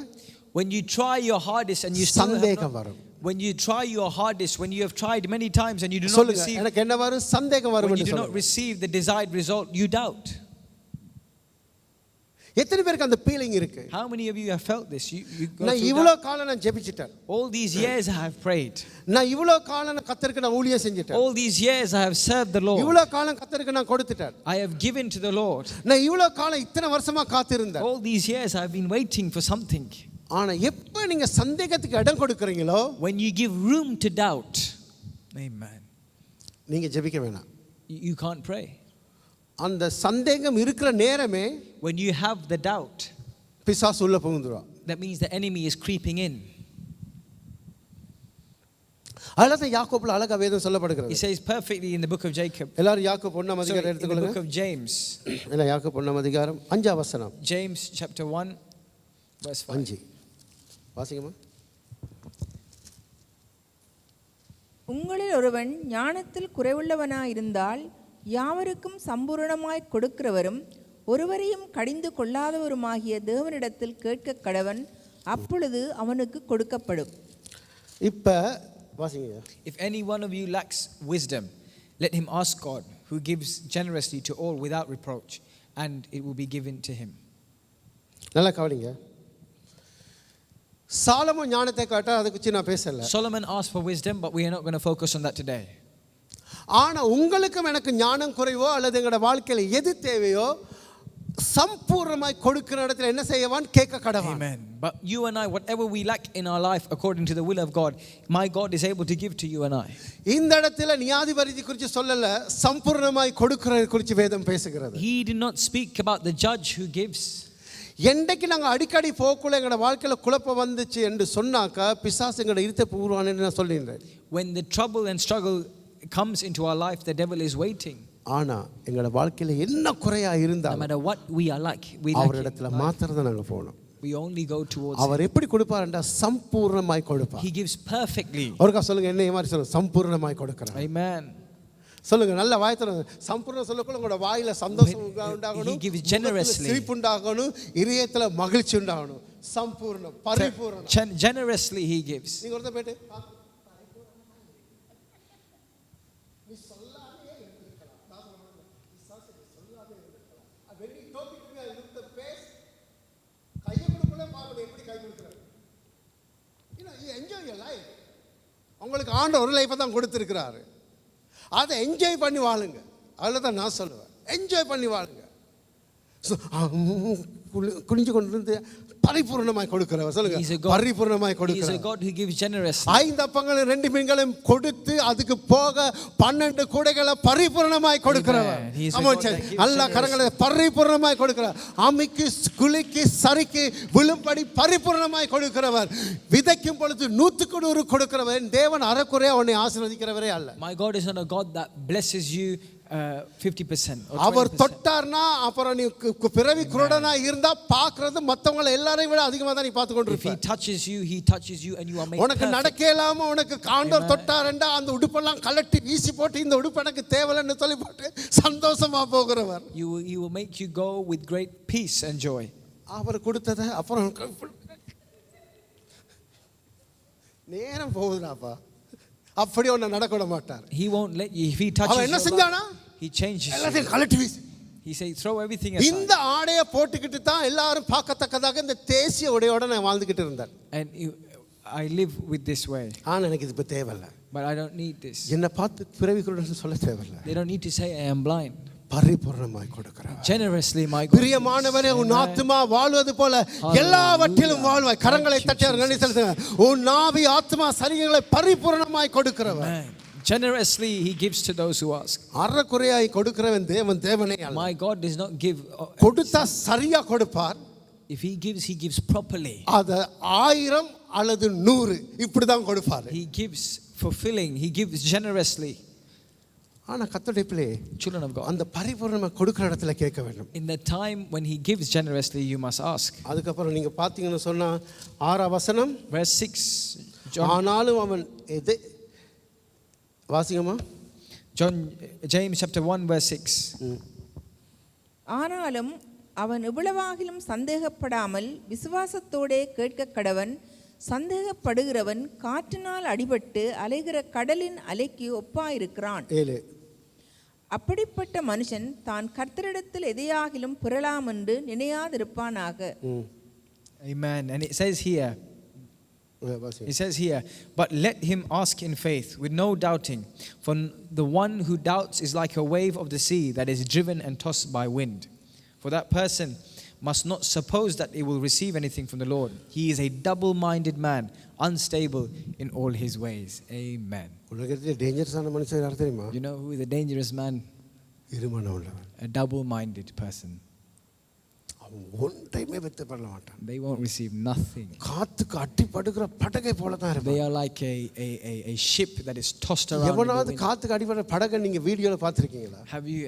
when you try your hardest and you still சந்தேகம் வரும். when you try your hardest, when you have tried many times and you do not சொல்லுங்க receive, எனக்கு என்ன வரும்? சந்தேகம் வரும் when you என்று do not சொல்லுங்க. receive the desired result, you doubt. எத்தனை பேருக்கு அந்த ஃபீலிங் இருக்கு? How many of you have felt this? You go நான் through இவ்வளவு that. காலம் நான் ஜெபிச்சிட்டேன். All these years I have prayed. நான் இவ்வளவு காலம் நான் கர்த்தருக்கு நான் ஊழியம் செஞ்சிட்டேன். All these years I have served the Lord. இவ்வளவு காலம் கர்த்தருக்கு நான் கொடுத்துட்டேன். I have given to the Lord. நான் இவ்வளவு காலம் இத்தனை வருஷமா காத்திருந்தேன். All these years I have been waiting for something. ஆனா எப்ப நீங்க சந்தேகத்துக்கு இடம் கொடுக்கறீங்களோ, When you give room to doubt, amen, நீங்க ஜெபிக்க வேணாம். you can't pray. அந்த சந்தேகம் இருக்கிற நேரமே When you have the doubt, பிசாசு உள்ள புகுந்துருவான். that means the enemy is creeping in. அதனால யாக்கோபுல அழகா வேதம் சொல்லப்படுகிறது. It says perfectly in the book of Jacob. எல்லாரும் யாக்கோபு 1 அதிகாரம் In the எடுத்துக்கொள்ளுங்க. book of James. இல்ல யாக்கோபு 1 அதிகாரம் 5 வசனம். James chapter 1 verse 5. 5 வாசிங்கம்மா. உங்களில் ஒருவன் ஞானத்தில் குறைவுள்ளவனாயிருந்தால் யாவருக்கும் சம்பூரணமாய் கொடுக்கிறவரும் ஒருவரையும் கடிந்து கொள்ளாதவருமாகிய தேவனிடத்தில் கேட்க கடவன், அப்பொழுது அவனுக்கு கொடுக்கப்படும். இப்ப வாசிங்க. If any one of you lacks wisdom, let him ask God, who gives generously to all without reproach, and it will be given to him. நல்லா கவனிங்க. சாலமோன் ஞானத்தை கேட்டா அதை குறித்து நான் பேசல. Solomon asked for wisdom, but we are not going to focus on that today. ஆனா உங்களுக்கும் எனக்கு ஞானம் குறைவோ அல்லது எங்களோட வாழ்க்கையில எது தேவையோ சம்பூர்ணமாய் கொடுக்கிற இடத்துல என்ன செய்யவான்? கேட்க கடவான். Amen. But you and I, whatever we lack in our life according to the will of God, my God is able to give to you and I. இந்த இடத்துல நியாயாதிபதி குறித்து சொல்லல, சம்பூர்ணமாய் கொடுக்கிறது குறித்து வேதம் பேசுகிறது. He did not speak about the judge who gives. என்றைக்கு நாங்கள் அடிக்கடி போக்குள்ள எங்களோட வாழ்க்கையில் குழப்பம் வந்துச்சு என்று சொன்னாக்கா பிசாசு எங்களோட இருத்த பூர்வான்னு நான் சொல்லிடுறேன். When the trouble and struggle comes into our life, the devil is waiting. ஆனா எங்களோட வாழ்க்கையில என்ன குறையா No இருந்தாலும் matter what we are like, we அவரிடத்துல மாத்திரம் தான் நாங்க போகணும். we only go towards அவர் எப்படி கொடுப்பாருன்னா சம்பூர்ணமாய் கொடுப்பார். He gives perfectly. ஒருக்கா சொல்லுங்க, என்ன மாதிரி சொல்லுங்க, சம்பூர்ணமாய் கொடுக்கிறார். Amen. சொல்லுங்க, நல்ல வாய்த்தர சம்பூர்ணம் சொல்லக்குள்ள உங்களோட வாயில சந்தோஷம் உண்டாகணும், He gives generously. சிரிப்பு உண்டாகணும், இதயத்துல மகிழ்ச்சி உண்டாகணும். சம்பூர்ணம், பரிபூரணம். Generously he gives. நீங்க ஒருத்தர் போய்ட்டு உங்களுக்கு ஆண்டவர் ஒரு லைஃப்பை தான் கொடுத்துருக்கிறாரு. அதை என்ஜாய் பண்ணி வாழுங்க. அதில் தான் நான் சொல்லுவேன், என்ஜாய் பண்ணி வாழுங்க. குனிஞ்சு கொண்டு இருந்து பரிபூர்ணமாய் கொடுக்கிறவர். சொல்லுங்க, பரிபூர்ணமாய் கொடுக்கிறவர். He is a God who gives generously. 5 அப்பங்களையும் 2 மீன்களையும் கொடுத்து அதுக்கு போக 12 கூடைகளை பரிபூர்ணமாய் கொடுக்கிறவர். நல்ல கரங்களை பரிபூர்ணமாய் கொடுக்கிறவர். அமிக்கு குலுக்கி சறுக்கி விழும்படி பரிபூர்ணமாய் கொடுக்கிறவர். விதைக்கும் பொழுது 100க்கு 100 கொடுக்கிறவர். தேவன் அறக்குறையா உன்னை ஆசீர்வதிக்கிறவரே அல்ல. My God is not a God that blesses you 50%. அவர் தொட்டார்னா அப்புறம் நீ பிறவி குருடனா இருந்தா பார்க்கிறது மத்தவங்க எல்லாரையும் விட அதிகமா தான் நீ பார்த்து கொண்டிருப்ப. If he touches you and you are made உனக்கு நடக்கலாம உனக்கு ஆண்டவர் தொட்டாரண்டா அந்த உடுப்பெல்லாம் கலட்டி வீசி போட்டு இந்த உடுப்பு எனக்கு தேவலன்னு சொல்லி போட்டு சந்தோஷமா போகிறவர். He will make you go with great peace and joy. அவர் கொடுத்ததை அப்புறம் நேரம் போகுதுடாப்பா, அப்படி ஒன்று நடக்க விட மாட்டார். He won't let you. If he touches அவன் என்ன செஞ்சானா? He changes. எல்லாத்தையும் கலட்டி வீசி. He say throw everything aside. இந்த ஆடையை போட்டுக்கிட்டு தான் எல்லாரும் பார்க்கத்தக்கதாக இந்த தேசிய உடையோட நான் வாழ்ந்துகிட்டு இருந்தேன். And I live with this way. ஆனா எனக்கு இது இப்ப தேவையில்லை. But I don't need this. என்ன பார்த்து பிறவி குருடன் சொல்ல தேவையில்லை. They don't need to say I am blind. பரிபூர்ணமாய் கொடுக்கிறார். Generously my God. பிரியமானவரே, உன் ஆத்துமா வாழ்வது போல எல்லாவற்றிலும் வாழ்வாய். கரங்களை தட்டி நன்றி செலுத்துங்க. உன் ஆவி ஆத்துமா சரீரங்களை பரிபூர்ணமாய் கொடுக்கிறவர். Generously he gives to those who ask. அறக்குறையாய் கொடுக்கிறவன் தேவனே அல்ல. My God does not give. கொடுத்தா சரியா கொடுப்பார். If he gives properly. அத 1000 அல்லது 100 இப்படி தான் கொடுப்பார். He gives fulfilling. He gives generously. ஆனா கர்த்தருடைய பிள்ளை, children of God, அந்த பரிபூரணமா கொடுக்கிற இடத்துல கேட்க வேண்டும். In the time when he gives generously you must ask. அதுக்கப்புறம் நீங்க பாத்தீங்கன்னு சொன்னா 6 வசனம் verse 6. ஆனாலும் அவன் எதை வாசிங்கம்மா? James chapter 1 verse 6. ஆனாலும் அவன் இவ்வளவாகிலும் சந்தேகப்படாமல் விசுவாசத்தோடே கேட்க கடவன். சந்தேகப்படுகிறவன் காற்றினால் அடிபட்டு அலைகிற கடலின் அலைக்கு ஒப்பாயிருக்கிறான். அப்படிப்பட்ட மனுஷன் தான் கர்த்தரிடத்தில் எதையாகிலும் பெறலாம் என்று நினையாதிருப்பானாக. Amen. And it says here, but let him ask in faith with no doubting, for the one who doubts is like a wave of the sea that is driven and tossed by wind. For that person must not suppose that he will receive anything from the Lord. He is a double-minded man, unstable in all his ways. Amen. You know who is a dangerous man? A double-minded person. They won't receive nothing. They are like a ship that is tossed around.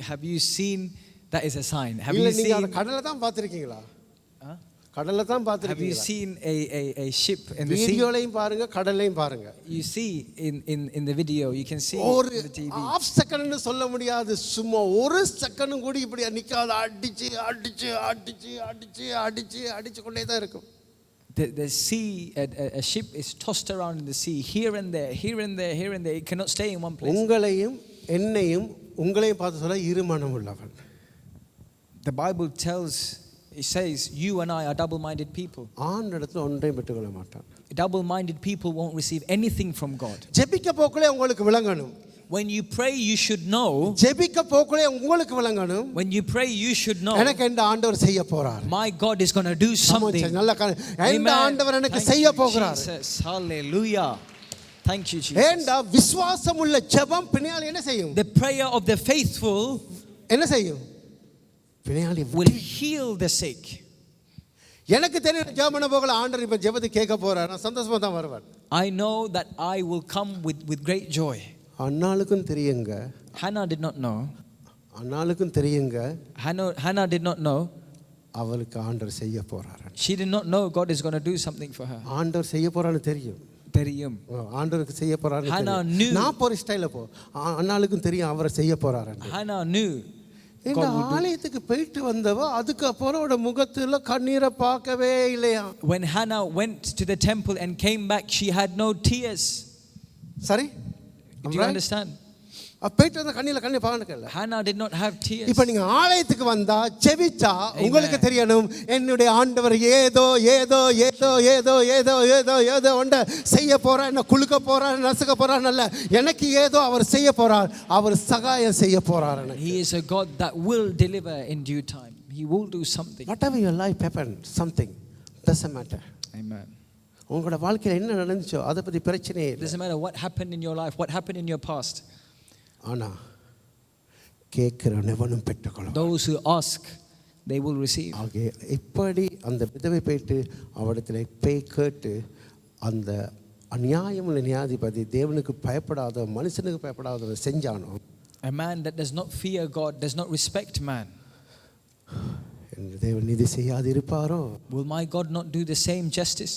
Have you seen? That is a sign. Have you seen? Have you seen a ship in the sea? You see in the video, you can see the TV. Half second னு சொல்ல முடியாது, சும்மா ஒரு second கூட இப்படி நிக்காத அடிச்சு கொண்டே தான் இருக்கும். The sea, a ship is tossed around in the sea, here and there, here and there, here and there. It cannot stay in one place. உங்களையும் என்னையும் பார்த்து சொல்ல இருமனம் உள்ளவன். The Bible it says you and I are double-minded people. ஆண்டவரிடத்தில் ஒன்றையும் பெற்றுக்கொள்ள மாட்டான். Double-minded people won't receive anything from God. ஜெபிக்க போக்குலே உங்களுக்கு விளங்கணும். When you pray, you should know. ஜெபிக்க போக்குள்ளே உங்களுக்கு விளங்கணும், When you pray, you should know. எனக்கு இந்த ஆண்டவர் செய்ய போறார். My God is going to do something. நல்ல இந்த ஆண்டவர் எனக்கு செய்ய போகிறார். Jesus, hallelujah. Thank you, Jesus. ஏண்டா விசுவாசம் உள்ள ஜெபம் பின்னால என்ன செய்யும்? The prayer of the faithful என்ன செய்யும்? பின்னால will heal the sick. எனக்கு தெரியும் ஜெபம் பண்ண போகல ஆண்டவர் இப்ப ஜெபத்தை கேட்க போறார், நான் சந்தோஷமா தான் வருவேன். I know that I will come with great joy. அன்னாளுக்கும் தெரியுங்க. Hannah did not know. அன்னாளுக்கும் தெரியுங்க. Hannah did not know. அவளுக்கு ஆண்டவர் செய்ய போறார். She did not know God is going to do something for her. ஆண்டவர் செய்ய போறான்னு தெரியும். தெரியும். ஆண்டவருக்கு செய்ய போறாரு. Hannah knew. நான் போற ஸ்டைல்ல போ. அன்னாளுக்கும் தெரியும் அவர் செய்ய போறாரு. Hannah knew. இந்த ஆலயத்துக்கு போயிட்டு வந்தவ அதுக்கு அப்புறம் அவட முகத்துல கண்ணீரை பார்க்கவே இல்லையா? When Hannah went to the temple and came back, she had no tears. சரி? Do you understand? போயிட்டு வந்த கண்ணீர்ல கண்ணீர் பார்க்கல. Hannah did not have tears. இப்போ நீங்க ஆலயத்துக்கு வந்தா ஜெபிச்சா உங்களுக்கு தெரியணும் என்னுடைய ஆண்டவர் ஏதோ ஏதோ ஏதோ ஏதோ ஏதோ ஏதோ ஏதோ ஒண்ட செய்ய போறார், என்ன குலுக்க போறார், நசுக்க போறார், அல்ல எனக்கு ஏதோ அவர் செய்ய போறார், அவர் சகாயம் செய்ய போறார். He is a God that will deliver in due time. He will do something. Whatever your life happen, something doesn't matter. Amen. உங்களோட வாழ்க்கையில என்ன நடந்துச்சோ அதை பத்தி பிரச்சனையே இல்லை. Doesn't matter what happened in your life, what happened in your past. ஆனா கேட்கிறவனும் பெற்றுக்கொள்வான். Those who ask, they will receive. Aake எப்படி அந்த விதவை போயிட்டு அவடத்துல போய் கேட்டு அந்த அநியாயமுள்ள நியாயாதிபதி தேவனுக்கு பயப்படாத மனுஷனுக்கு பயப்படாதவர் செஞ்சானோ, a man that does not fear God, does not respect man, தேவன் நீதி செய்யாது இருப்பாரோ? will my God not do the same justice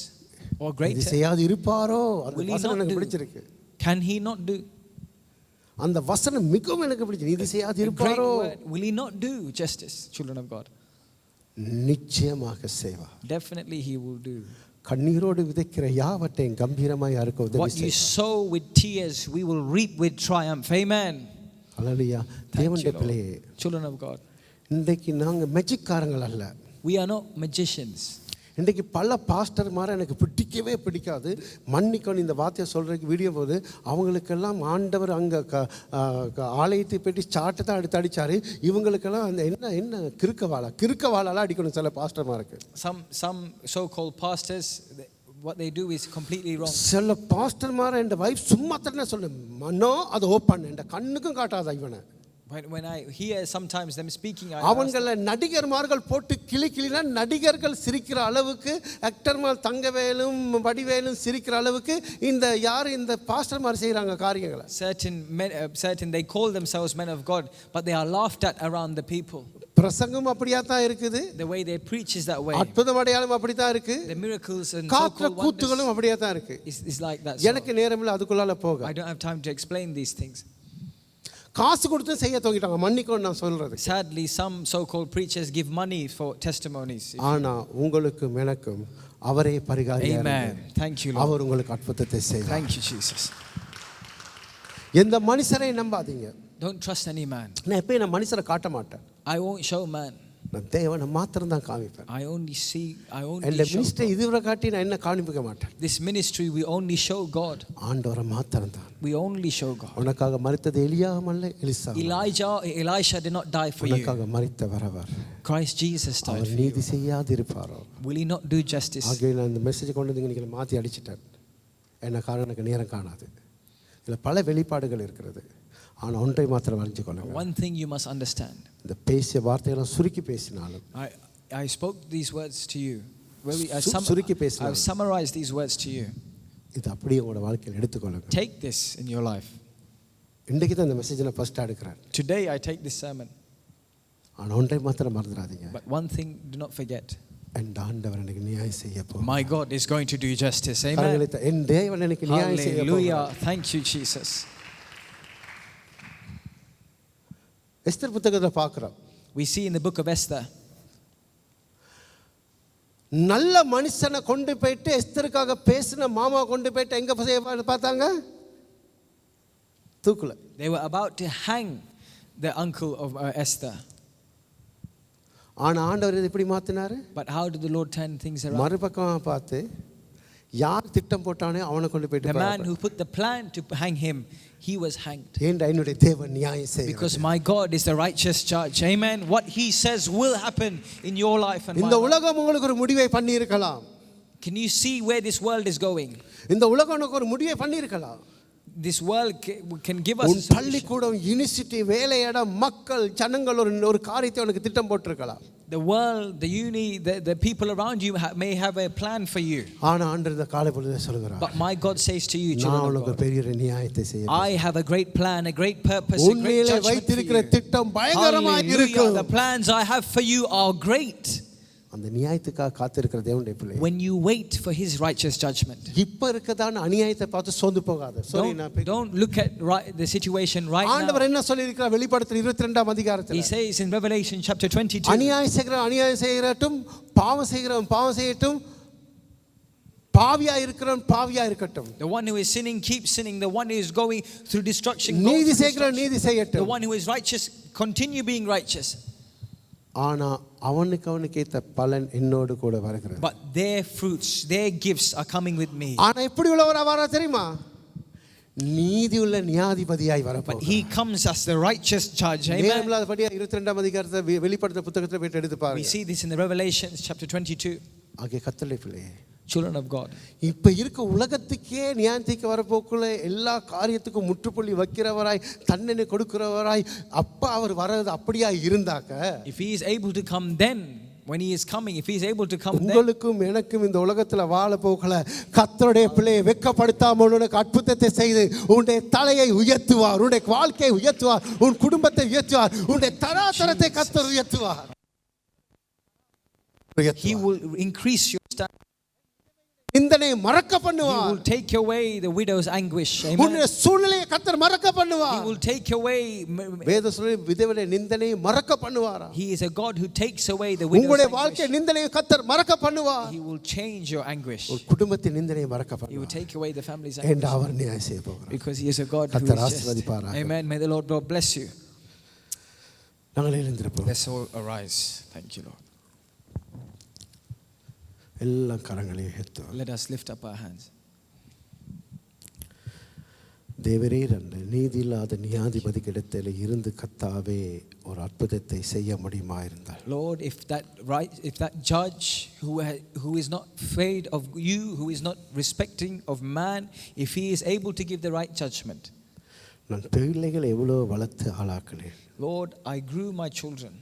or greater? செய்யாது இருப்பாரோ? அந்த Will he வசனம் not எனக்கு do? பிடிச்சிருக்கு. Can he not do? அந்த வசனம் மிகவும் எனக்கு பிடிச்சிருக்கு. நீதி செய்யாது A great இருப்பாரோ? word. Will he not do justice, children of God? நிச்சயமாக செய்வார். Definitely he will do. கண்ணீரோடு விதைக்கிற யாவற்றையும் கம்பீரமாய் அறுக்க உதவி What you செய்வார். sow with tears, we will reap with triumph. Amen. Hallelujah. Thank தேவனுடைய you, பிள்ளையே, Lord. Children of God, இன்றைக்கு நாங்க மேஜிக்காரங்கள் அல்ல. we are not magicians. இன்றைக்கு பல பாஸ்டர்மாரை எனக்கு பிடிக்கவே பிடிக்காது. மன்னிக்கணும் இந்த வார்த்தையை சொல்கிறதுக்கு வீடியோ போது அவங்களுக்கெல்லாம் ஆண்டவர் அங்கே ஆலயத்தை பெட்டி சாட்டை தான் எடுத்து அடித்தார். இவங்களுக்கெல்லாம் அந்த என்ன கிறுக்கவாளாலாம் அடிக்கணும் சில பாஸ்டர்மாருக்கு. Some so-called pastors, what they do is completely wrong. சில பாஸ்டர்மாரை என் வைஃப் சும்மா தட்டனே சொல்லு மனோ அதை ஓப்பன் என் கண்ணுக்கும் காட்டாத இவனை. When I hear sometimes them speaking, அவங்கள நடிகர்மார்கள் போட்டு கிளினா நடிகர்கள் சிரிக்கிற அளவுக்கு, ஆக்டர்மார் தங்கவேலும் வடிவேலும் சிரிக்கிற அளவுக்கு இந்த பாஸ்டர்மார் செய்கிறாங்க காரியங்களை. certain they call themselves men of God, but they are laughed at around the people. பிரசங்கம் அப்படியே தான் இருக்குது. The way they preach is that way. அற்புதம் அடையாளம் அப்படி தான் இருக்கு. The miracles and காற்று கூத்துகளும் அப்படியே தான் இருக்கு. is like that. எனக்கு நேரம் இல்லை அதுக்குள்ளால போக. I don't have time to explain these things. காசு கொடுத்து செய்ய துவங்கிட்டாங்க. மன்னிக்கணும் நான் சொல்றது. Sadly, some so-called preachers give money for testimonies. ஆனா உங்களுக்கு எனக்கும் அவரே பரிகாரியார். Amen. Thank you, Lord. அவர் உங்களுக்கு அற்புதத்தை செய்வார். Thank you, Jesus. எந்த மனுஷரை நம்பாதீங்க. Don't trust any man. நான் எப்பயும் நான் மனுஷரை காட்ட மாட்டேன். I won't show man. நான் தேவனை மாத்திரம் தான் காமிப்பேன். I only இந்த show மினிஸ்ட்ரி இதுவரை காட்டி நான் என்ன காண்பிக்க மாட்டேன். this ministry. We only show God. ஆண்டவரை மாத்திரம் தான். We only show God. உனக்காக மரித்தது எலியாவும் அல்ல Elisha. Elisha did not die for you. உனக்காக மரித்தவர் அவர். Christ Jesus died our for you. நீதி செய்யாது இருப்பாரோ? Will he not do justice? ஆகவே நான் இந்த மெசேஜ் கொண்டு வந்து இன்னைக்கு மாற்றி அடிச்சிட்டேன். என்ன காரணம், எனக்கு நேரம் காணாது. இதில் பல வெளிப்பாடுகள் இருக்கிறது. ஆனால் ஒன்றை மாத்திரம் அறிஞ்சு கொள்ளுங்க. One thing you must understand. இந்த பேசிய வார்த்தையெல்லாம் சுருக்கி பேசினாலும் I spoke these words to you. சுருக்கி பேசினாலும் I've summarized these words to you. இது அப்படியே உங்களோட வாழ்க்கையில் எடுத்துக்கொள்ளுங்க. Take this in your life. இன்றைக்கு தான் இந்த மெசேஜை நான் ஃபர்ஸ்ட் எடுக்கிறேன். Today I take this sermon. ஆனால் ஒன்றை மாத்திரம் மறந்துடாதீங்க. But one thing do not forget. என் ஆண்டவர் எனக்கு நியாயம் செய்ய போகிறார். My God is going to do justice. Amen. என் தேவன் எனக்கு நியாயம் செய்ய போகிறார். Hallelujah. Thank you, Jesus. Esther புத்தகத்தை பார்க்கிறோம். We see in the book of Esther. நல்ல மனுஷனை கொண்டு போயிட்டு எஸ்தருக்காக பேசின மாமா கொண்டு போயிட்டு எங்க பார்த்தாங்க? தூக்குல. They were about to hang the uncle of Esther. ஆனா ஆண்டவர் எப்படி மாத்தினாரு? But how did the Lord turn things around? மறுபக்கமா பார்த்து யார் திட்டம் போட்டானே அவனை கொண்டு The போயிட்டு man who put the plan to hang him, he was hanged. ஏண்டா என்னுடைய தேவன் நியாயம் செய்கிறார். Because my God is the righteous judge. Amen. What he says will happen in your life and my இந்த life. உலகம் உங்களுக்கு ஒரு முடிவை பண்ணி இருக்கலாம். Can you see where this world is going? இந்த உலகம் உனக்கு ஒரு முடிவை பண்ணி இருக்கலாம். This world can give us a உன் solution. பள்ளிக்கூடம், யூனிவர்சிட்டி, வேலையிடம், மக்கள், ஜனங்கள் ஒரு காரியத்தை உனக்கு திட்டம் போட்டிருக்கலாம். The world, the uni, the people around you may have a plan for you. ஆனா ஆண்டவர் இந்த காலை பொழுது சொல்கிறார். But my God says to you, நான் children of உனக்கு God, பெரிய ஒரு நியாயத்தை செய்ய. I have a great plan, a great purpose, a great உன்மேலே judgment for வைத்திருக்கிற you. திட்டம் பயங்கரமாக Hallelujah. இருக்கும். The plans I have for you are great. அந்த நியாயத்துக்காக காத்திருக்கிற தேவனுடைய பிள்ளை. When you wait for his righteous judgment. இப்ப இருக்கதான அநியாயத்தை பார்த்து சோர்ந்து போகாத. Don't look at the situation right now. ஆண்டவர் என்ன சொல்லியிருக்கிறார் வெளிப்படுத்தல் 22ஆம் அதிகாரத்தில்? He says in Revelation chapter 22. அநியாயம் செய்கிறவன் பாவம் செய்யட்டும், பாவியா இருக்கிறவன் பாவியா இருக்கட்டும். The one who is sinning keeps sinning. The one who is going through destruction நீதி செய்கிறவன் நீதி செய்யட்டும். The one who is righteous continue being righteous. ஆனா அவனுக்கு ஏத்த பலன் என்னோடு கூட வருகிறது. But their fruits, their gifts are coming with me. ஆனா எப்படி உள்ளவரா வரா தெரியுமா? நீதியுள்ள நியாயாதிபதியாய் வரப்போகிறார். But he comes as the righteous judge. Amen. நேரமில்லாதபடியா 22ஆம் அதிகாரத்தை வெளிப்படுத்தல் புத்தகத்தை போய் எடுத்து We பாருங்க. see this in the Revelation chapter 22. ஆகிய கர்த்தருடைய பிள்ளையே, Children of God. இப்ப இருக்க உலகத்துக்கே நியாயத்துக்கு வரப்போக்குள்ள எல்லா காரியத்துக்கும் முற்றுப்புள்ளி வைக்கிறவராய் தண்டனை கொடுக்கிறவராய் அப்பா அவர் வர்றது அப்படியா இருந்தாக்க, If he is able to come then, when he is coming, if he is able to come then, உங்களுக்கும் எனக்கும் இந்த உலகத்துல வாழ போகல கர்த்தருடைய பிள்ளையை வெட்கப்படுத்தாமல் உனக்கு அற்புதத்தை செய்து உன்னுடைய தலையை உயர்த்துவார், உன்னுடைய வாழ்க்கையை உயர்த்துவார், உன் குடும்பத்தை உயர்த்துவார், உன்னுடைய தராதரத்தை கர்த்தர் உயர்த்துவார். he will increase your standard. நிந்தனை மறக்க He பண்ணுவார். will take away the widow's anguish. உன்னுடைய Amen. சூழ்நிலையை கர்த்தர் மறக்க He பண்ணுவார். will take away. வேத சொல்லி விதவை நிந்தனை மறக்க பண்ணுவாரா? He is a God who takes away the widow's உங்களுடைய anguish. வாழ்க்கை நிந்தனையை கர்த்தர் மறக்க பண்ணுவார். He will change your anguish. ஒரு குடும்பத்தின் நிந்தனையை மறக்க He will பண்ணுவார். take away the family's என்று anguish. அவர் நியாயம் செய்ய போகிறார். Because he is a God who கர்த்தர் is ஆசீர்வதிப்பாராக. just. Amen. May the Lord God bless you. நாங்கள் எழுந்திருப்போம். Let's all arise. Thank you, Lord. எல்லா கரங்களையும் ஏற்றுவோம். Let us lift up our hands. தேவரீர் அந்த நீதி இல்லாத நியாயாதிபதி இடத்தில் இருந்து கர்த்தாவே ஒரு அற்புதத்தை செய்ய முடியுமா இருந்தால், Lord, if that judge who is not afraid of you, who is not respecting of man, if he is able to give the right judgment. நான் பிள்ளைகளை எவ்வளோ வளர்த்து ஆளாக்கினேன். Lord, I grew my children.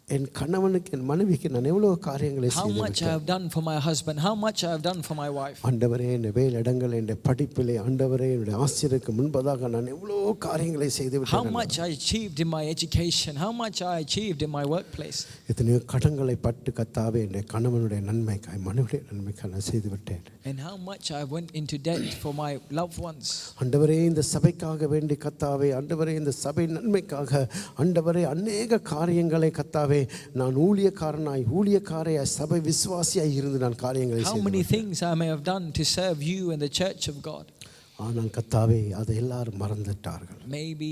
என் கணவனுக்கு என் மனைவிக்கு நான் எவ்வளவு காரியங்களை How much I செய்தேன். have done for my husband, how much I have done for my wife. ஆண்டவரே என் வேலை இடங்கள் என் படிப்பிலே ஆண்டவரே என்னுடைய ஆசிரியருக்கு முன்பதாக நான் எவ்வளவு காரியங்களை செய்து How விட்டேன். much I achieved in my education, how much I achieved in my workplace. எத்தனையோ கடன்களை பட்டு கத்தாவே என்னுடைய கணவனுடைய நன்மைக்காய் மனைவியுடைய நன்மைக்காய் நான் செய்து விட்டேன். And how much I went into debt for my loved ones. ஆண்டவரே இந்த சபைக்காக வேண்டி கத்தாவே, ஆண்டவரே இந்த சபை நன்மைக்காக ஆண்டவரே அநேக காரியங்களை கத்தாவே நான் ஊழியக்காரையாய் சபை விசுவாசியாய் இருந்து நான் காரியங்களை How many செய்தேன். things I may have done to serve you and the church of God. ஆனால் கத்தாவே அதை எல்லாரும் மறந்துட்டார்கள். Maybe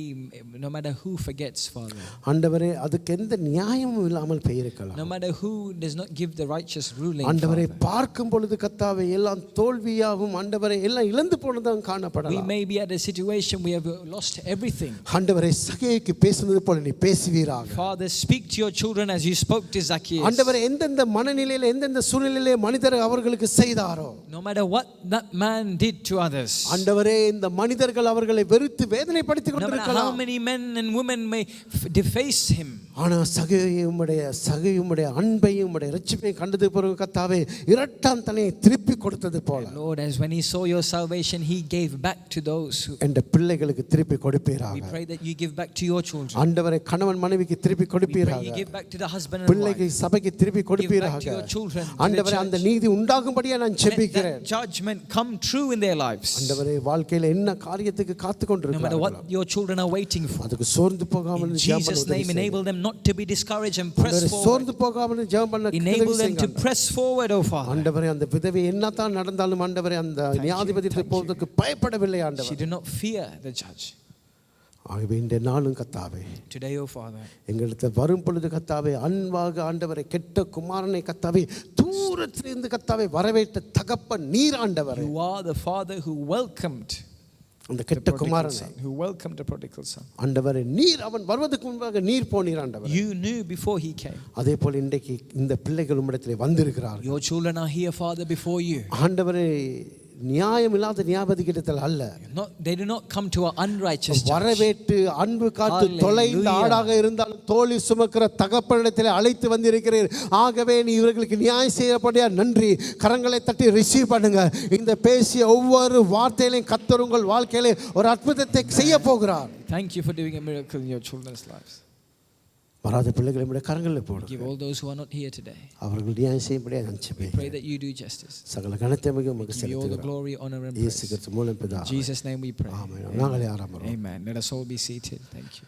no matter who forgets, Father. ஆண்டவரே அதுக்கு எந்த நியாயமும் இல்லாமல் பெயர்க்கலாம். No matter who does not give the righteous ruling. ஆண்டவரே Father. பார்க்கும் பொழுது கத்தாவே எல்லாம் தோல்வியாகவும் ஆண்டவரே எல்லாம் இழந்து போனதும் We காணப்படலாம். may be at a situation we have lost everything. ஆண்டவரே சகேயுக்கு பேசுனது போல நீ பேசுவீராக. Father, speak to your children as you spoke to Zacchaeus. ஆண்டவரே எந்தெந்த மனநிலையில எந்தெந்த சூழ்நிலையிலே மனிதர் அவர்களுக்கு செய்தாரோ, No matter what that man did to others. ஆண்டவரே இந்த மனிதர்கள் அவர்களை வெறுத்து வேதனைப்படுத்திக் No matter how கொண்டிருக்கலாம். many men and women may deface him. ஆனா சகையுடைய அன்பையும் உம்முடைய இரட்சிப்பையும் கண்டது பிறகு கர்த்தாவே இரட்டாம் தலையை திருப்பி கொடுத்தது போல Lord, as when he saw your salvation, he gave back to those who. என்ற பிள்ளைகளுக்கு திருப்பி We கொடுப்பீராக. pray that you give back to your children. ஆண்டவரே கணவன் மனைவிக்கு திருப்பி We pray கொடுப்பீராக. you give back to the husband and பிள்ளைக்கு wife. சபைக்கு திருப்பி Give back கொடுப்பீராக. to your children, to the ஆண்டவரே அந்த church. நீதி உண்டாகும்படியா நான் Let ஜெபிக்கிறேன். that judgment come true in their lives. ஆண்டவரே வாழ்க்கையில என்ன காரியத்துக்கு காத்து No matter கொண்டிருக்கிறார்களோ what your children are waiting for. அதுக்கு சோர்ந்து போகாமல் In ஜெபம் Jesus' name, பண்ண enable them not to be discouraged and press ஆண்டவரே forward. சோர்ந்து போகாமல் ஜெபம் பண்ண Enable them to கிருபை press forward, oh Father. ஆண்டவரே அந்த விதவை என்னதான் நடந்தாலும் ஆண்டவரே அந்த நியாயாதிபதிக்கு போவதற்கு பயப்படவில்லை She ஆண்டவரே. did not fear the judge. ஆகவே இந்த நாளும் கர்த்தாவே, Today, oh Father, எங்களிடத்தில் வரும் பொழுது கர்த்தாவே, அன்பாக ஆண்டவரை, கெட்ட குமாரனை கர்த்தாவே, தூரத்திலிருந்து கர்த்தாவே வரவேற்ற தகப்பன் நீர் ஆண்டவரே. you are the Father who welcomed அந்த the கெட்ட prodigal குமாரனை son, who welcomed the prodigal son. ஆண்டவரே, நீர் அவன் வருவதற்கு முன்பாக நீர் போனீர் ஆண்டவரே. You knew before he came. அதே போல இன்றைக்கு இந்த பிள்ளைகள் உம்மிடத்திலே வந்திருக்கிறார்கள். Your children are here, Father, before you. ஆண்டவரே, நியாயம் இல்லாத நியாயாதிபதியிடத்தில் அல்ல, They do not come to an unrighteous judge. வரவேற்று அன்பு காத்து Hallelujah. தொலைந்த ஆடாக இருந்தாலும் தோழி சுமக்கிற தகப்பனிடத்தில் அழைத்து வந்திருக்கிறீர். ஆகவே நீ இவர்களுக்கு நியாயம் செய்யப்படியா நன்றி. கரங்களை தட்டி ரிசீவ் பண்ணுங்க. இந்த பேசிய ஒவ்வொரு வார்த்தையிலையும் கர்த்தர் உங்கள் வாழ்க்கையிலே ஒரு அற்புதத்தை செய்ய போகிறார். Thank you for doing a miracle in your children's lives. வராத பிள்ளைகளை நம்முடைய கரங்களில் போடுங்க. Give all those who are not here today. அவர்கள் நியாயம் செய்யும்படியா நினைச்சுப்பேன். Pray that you do justice. சகல கனத்தை மிக உமக்கு Give you all the செலுத்துகிறோம். glory, honor, and இயேசு praise. கிறிஸ்து மூலம் In பிதாவே. Jesus' name we pray. ஆமென். நாங்களே ஆரம்பிக்கிறோம். Amen. Let us all be seated. Thank you.